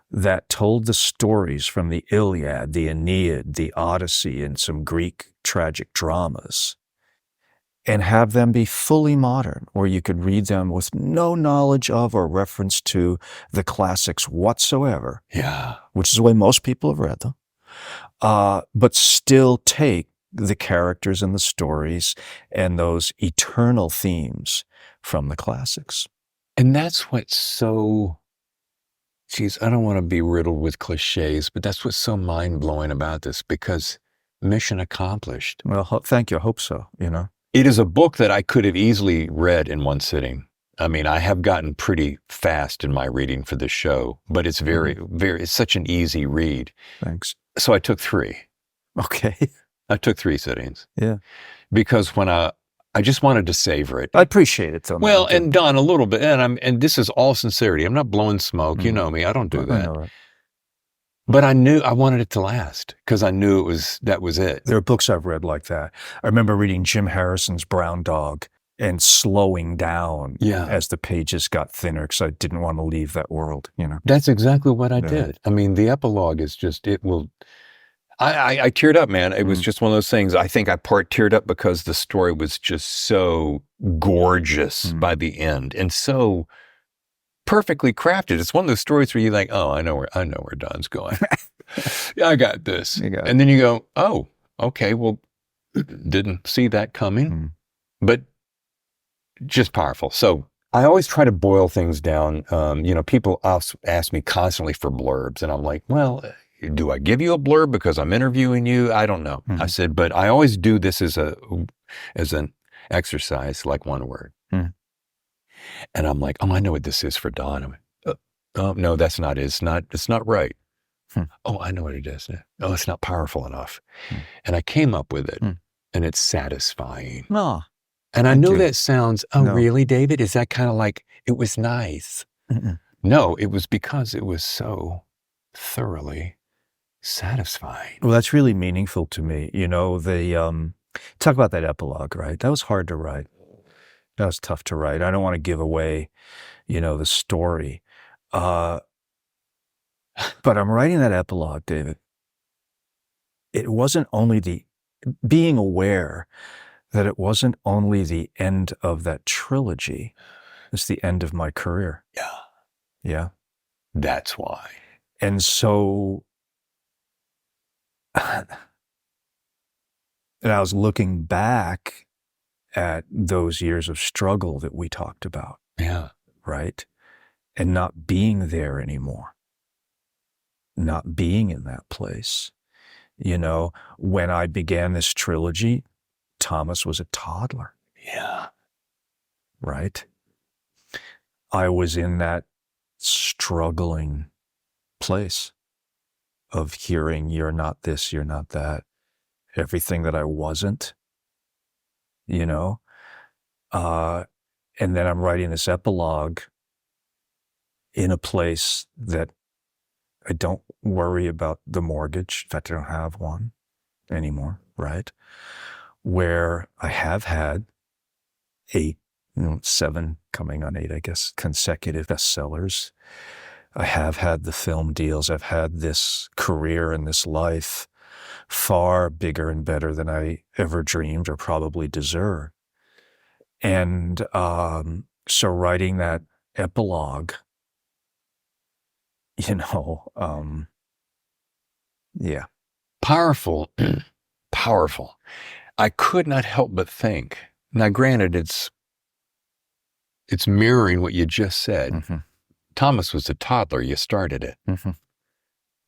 that told the stories from the Iliad, the Aeneid, the Odyssey, and some Greek tragic dramas, and have them be fully modern, where you could read them with no knowledge of or reference to the classics whatsoever? Yeah. Which is the way most people have read them. But still take the characters and the stories and those eternal themes from the classics. And that's what's so... Geez, I don't want to be riddled with cliches, but that's what's so mind-blowing about this, because mission accomplished. Well, thank you. I hope so, It is a book that I could have easily read in one sitting. I mean, I have gotten pretty fast in my reading for this show, but it's it's such an easy read. Thanks. So I took 3. Okay. I took 3 sittings. Yeah. Because when I just wanted to savor it. I appreciate it, though. Well, and Don, a little bit, and this is all sincerity. I'm not blowing smoke. You know me. I don't do that. I know, right? But I knew I wanted it to last because I knew that was it. There are books I've read like that. I remember reading Jim Harrison's Brown Dog and slowing down as the pages got thinner because I didn't want to leave that world, That's exactly what I did. I mean, the epilogue is just, I teared up, man. It was just one of those things. I think I teared up because the story was just so gorgeous by the end and so perfectly crafted. It's one of those stories where you're like, oh, I know where Don's going. Yeah, I got this. And then you go, oh, okay, well, didn't see that coming, but just powerful. So I always try to boil things down. People ask me constantly for blurbs, and I'm like, well, do I give you a blurb because I'm interviewing you? I don't know. I said, but I always do this as an exercise, like one word. And I'm like, oh, I know what this is for Don. I'm like, oh, no, that's not it. It's not right. Oh, I know what it is. Oh, it's not powerful enough. And I came up with it, and it's satisfying. Oh, and I know that sounds, really, David? Is that kind of like, it was nice? No, it was because it was so thoroughly satisfying. Well, that's really meaningful to me. Talk about that epilogue, right? That was hard to write. That was tough to write. I don't want to give away, the story. But I'm writing that epilogue, David. It wasn't only being aware that it wasn't only the end of that trilogy, it's the end of my career. Yeah. Yeah. That's why. And so, and I was looking back at those years of struggle that we talked about. Yeah. Right? And not being there anymore. Not being in that place. When I began this trilogy, Thomas was a toddler. Yeah. Right? I was in that struggling place. of hearing, you're not this, you're not that, everything that I wasn't, you know? And then I'm writing this epilogue in a place that I don't worry about the mortgage. In fact, I don't have one anymore, right? Where I have had 8, 7 coming on 8, I guess, consecutive bestsellers. I have had the film deals. I've had this career and this life far bigger and better than I ever dreamed or probably deserved. And so writing that epilogue, yeah. Powerful, powerful. I could not help but think. Now, granted, it's mirroring what you just said. Mm-hmm. Thomas was a toddler. You started it. Mm-hmm.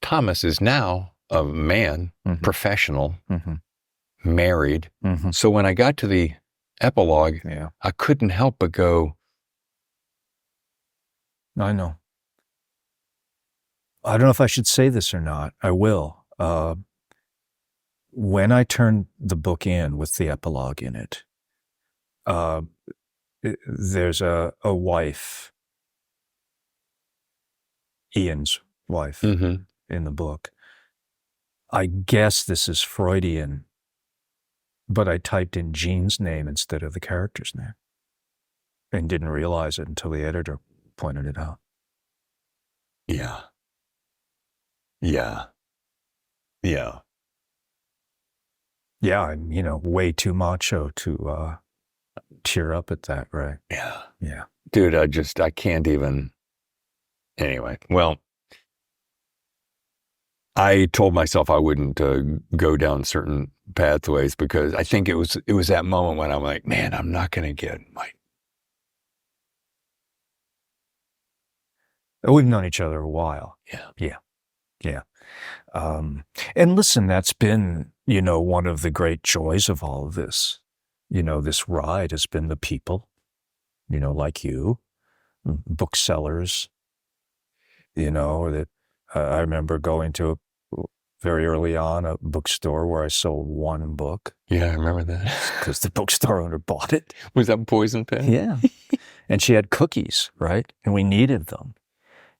Thomas is now a man, mm-hmm. professional, mm-hmm. married. Mm-hmm. So when I got to the epilogue, yeah. I couldn't help but go, I know. I don't know if I should say this or not. I will. When I turned the book in with the epilogue in it, there's a wife, Ian's wife, mm-hmm. in the book. I guess this is Freudian, but I typed in Jean's name instead of the character's name and didn't realize it until the editor pointed it out. Yeah. Yeah. Yeah. Yeah, I'm, way too macho to cheer up at that, right? Yeah. Yeah. Dude, I can't even. Anyway, well, I told myself I wouldn't go down certain pathways because I think it was that moment when I'm like, man, I'm not going to get my. We've known each other a while. Yeah. And listen, that's been, one of the great joys of all of this. This ride has been the people, like you, booksellers, that I remember going to very early on a bookstore where I sold one book. Yeah, I remember that. Because the bookstore owner bought it. Was that Poison Pen? Yeah. And she had cookies, right? And we needed them.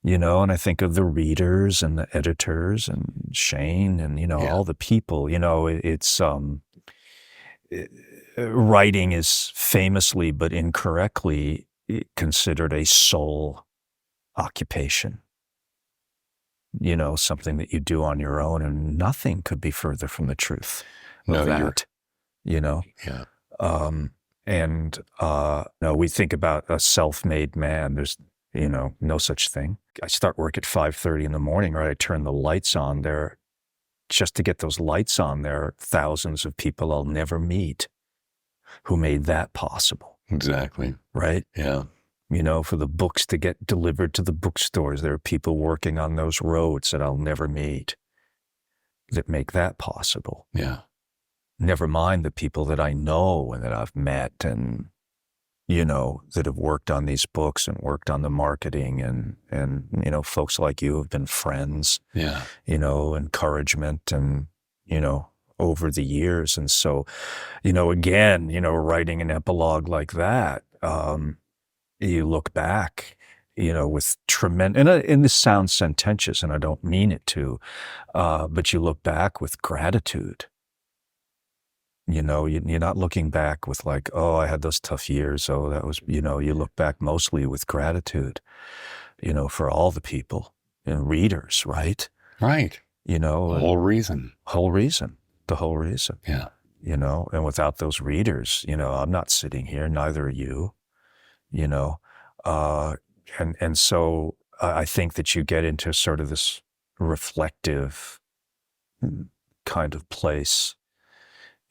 And I think of the readers and the editors and Shane and, all the people, it's, writing is famously, but incorrectly considered a soul occupation, something that you do on your own, and nothing could be further from the truth of that, Yeah. We think about a self-made man. There's, no such thing. I start work at 5:30 in the morning, right? I turn the lights on there. Just to get those lights on, there are thousands of people I'll never meet who made that possible. Exactly. Right? Yeah. For the books to get delivered to the bookstores, there are people working on those roads that I'll never meet that make that possible. Yeah. Never mind the people that I know and that I've met and, that have worked on these books and worked on the marketing and folks like you have been friends, yeah, encouragement and, over the years. And so, again, writing an epilogue like that, you look back, with tremendous, and this sounds sententious and I don't mean it to, but you look back with gratitude. You're not looking back with like, oh, I had those tough years. Oh, that was, you look back mostly with gratitude, for all the people and readers, right? Right. The whole reason. The whole reason. Yeah. And without those readers, I'm not sitting here, neither are you, and so I think that you get into sort of this reflective kind of place,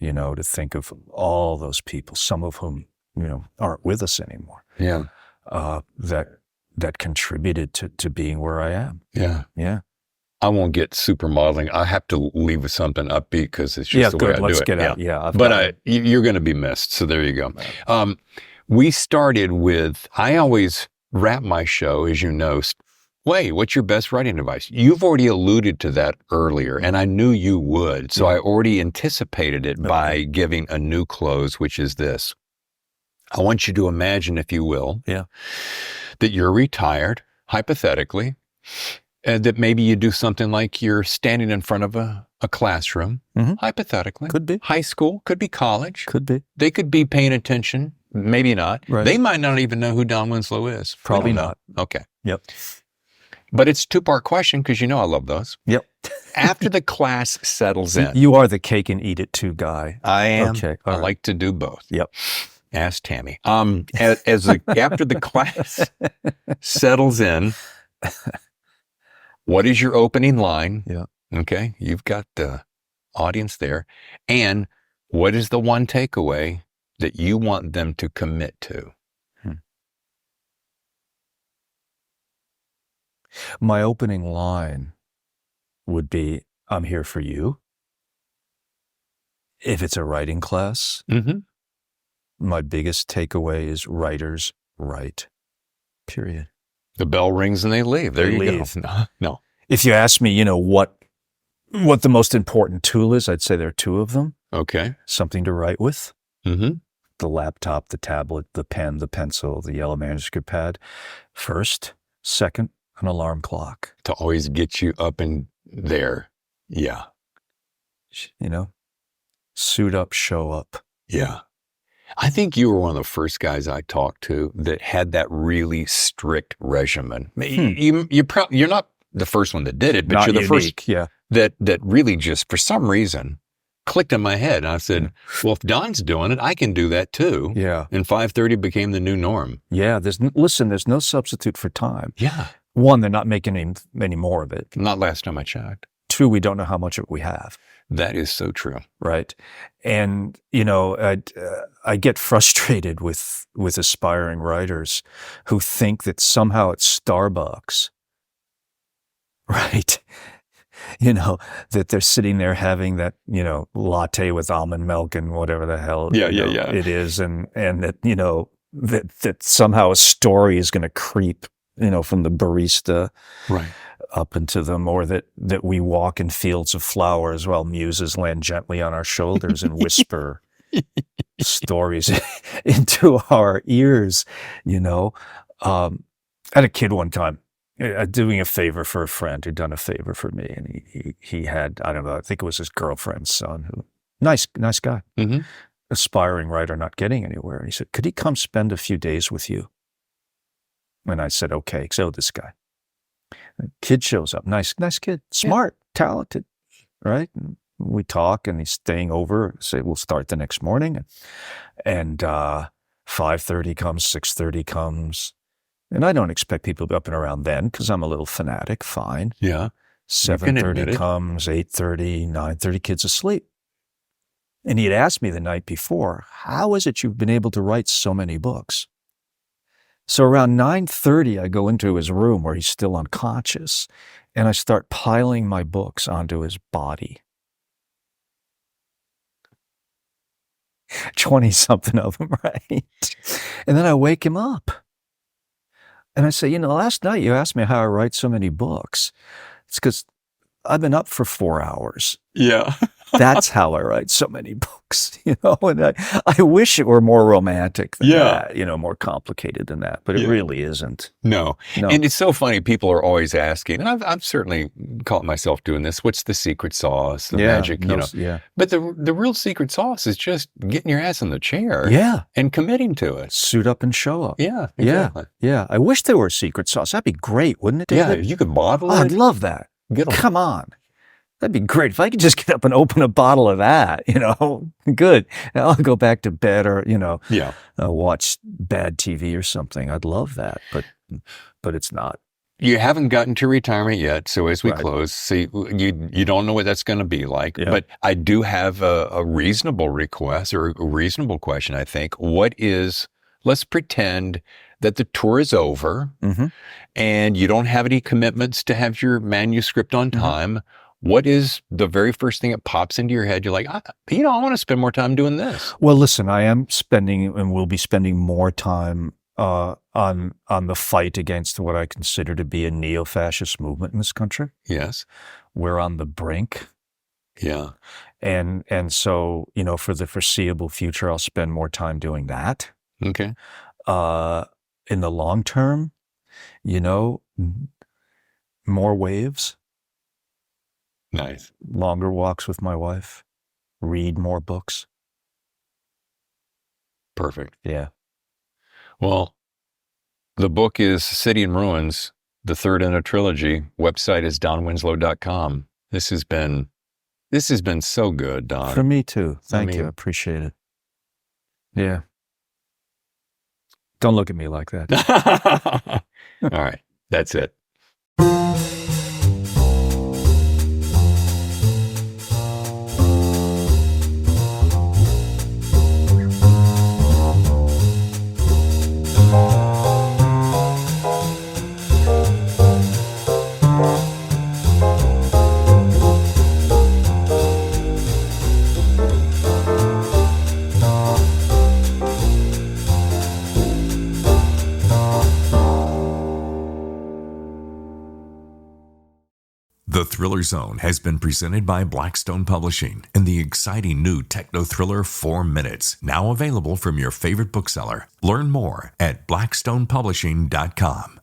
to think of all those people, some of whom, aren't with us anymore. Yeah. That contributed to being where I am. Yeah. Yeah. I won't get super modeling. I have to leave with something upbeat because it's just the way I do it. Let's get out. Yeah. But you're going to be missed. So there you go. We started with, I always wrap my show, as you know, way, what's your best writing advice? You've already alluded to that earlier, and I knew you would. So I already anticipated it by giving a new close, which is this. I want you to imagine, if you will, that you're retired, hypothetically, and that maybe you do something like you're standing in front of a classroom, hypothetically. Could be. High school, could be college. Could be. They could be paying attention, maybe not. Right. They might not even know who Don Winslow is. Probably not. Okay. Yep. But it's a two-part question because I love those. Yep. After the class settles in. You are the cake and eat it too guy. I am. Okay. I like to do both. Yep. Ask Tammy. After the class settles in, what is your opening line? Yeah. Okay. You've got the audience there. And what is the one takeaway that you want them to commit to? My opening line would be, I'm here for you. If it's a writing class, my biggest takeaway is writers write, period. The bell rings and they leave. There you leave. go. No. If you ask me, what the most important tool is, I'd say there are two of them. Okay. Something to write with. Mm-hmm. The laptop, the tablet, the pen, the pencil, the yellow manuscript pad. First. Second, an alarm clock. To always get you up in there. Yeah. Suit up, show up. Yeah. I think you were one of the first guys I talked to that had that really strict regimen. You're not the first one that did it, but Not you're the unique, first that really just, for some reason, clicked in my head. And I said, well, if Don's doing it, I can do that too. Yeah. And 5:30 became the new norm. Yeah. There's no substitute for time. Yeah. One, they're not making any more of it. Not last time I checked. Two, we don't know how much of it we have. That is so true. Right. And, I get frustrated with aspiring writers who think that somehow at Starbucks, right, that they're sitting there having that, latte with almond milk and whatever the hell it is. And that, that somehow a story is going to creep, from the barista up into them, or that we walk in fields of flowers while muses land gently on our shoulders and whisper stories into our ears. I had a kid one time doing a favor for a friend who'd done a favor for me, and he had, I don't know, I think it was his girlfriend's son, who nice guy, aspiring writer, not getting anywhere. And he said, could he come spend a few days with you? And I said, okay. So this guy, kid shows up, nice kid, smart, talented, right? And we talk, and he's staying over. Say we'll start the next morning, and 5:30 comes, 6:30 comes, and I don't expect people to be up and around then because I'm a little fanatic. Fine, 7:30 comes, 8:30, 9:30, kid's asleep. And he had asked me the night before, how is it you've been able to write so many books? So around 9:30, I go into his room where he's still unconscious, and I start piling my books onto his body. 20-something of them, right? And then I wake him up. And I say, last night you asked me how I write so many books. It's because I've been up for 4 hours. Yeah. That's how I write so many books, and I wish it were more romantic than that, more complicated than that, but it really isn't. No. And it's so funny. People are always asking, and I've certainly caught myself doing this. What's the secret sauce, the magic, But the real secret sauce is just getting your ass in the chair and committing to it. Suit up and show up. Yeah, exactly. Yeah. I wish there were a secret sauce. That'd be great, wouldn't it, David? Yeah, if you could bottle it. I'd love that. Come on. That'd be great. If I could just get up and open a bottle of that, good. I'll go back to bed or, watch bad TV or something. I'd love that, but it's not. You haven't gotten to retirement yet. So as we close, see, you don't know what that's going to be like, but I do have a reasonable request or a reasonable question, I think. Let's pretend that the tour is over and you don't have any commitments to have your manuscript on time. What is the very first thing that pops into your head? You're like, I want to spend more time doing this. Well, listen, I am spending and will be spending more time on the fight against what I consider to be a neo-fascist movement in this country. Yes. We're on the brink. Yeah. And so, for the foreseeable future, I'll spend more time doing that. Okay. In the long term, more waves. Nice. Longer walks with my wife. Read more books. Perfect. Yeah. Well, the book is City in Ruins, the third in a trilogy. Website is donwinslow.com. This has been so good, Don. For me too. Thank you. I appreciate it. Yeah. Don't look at me like that. All right. That's it. The Thriller Zone has been presented by Blackstone Publishing and the exciting new techno thriller 4 Minutes, now available from your favorite bookseller. Learn more at blackstonepublishing.com.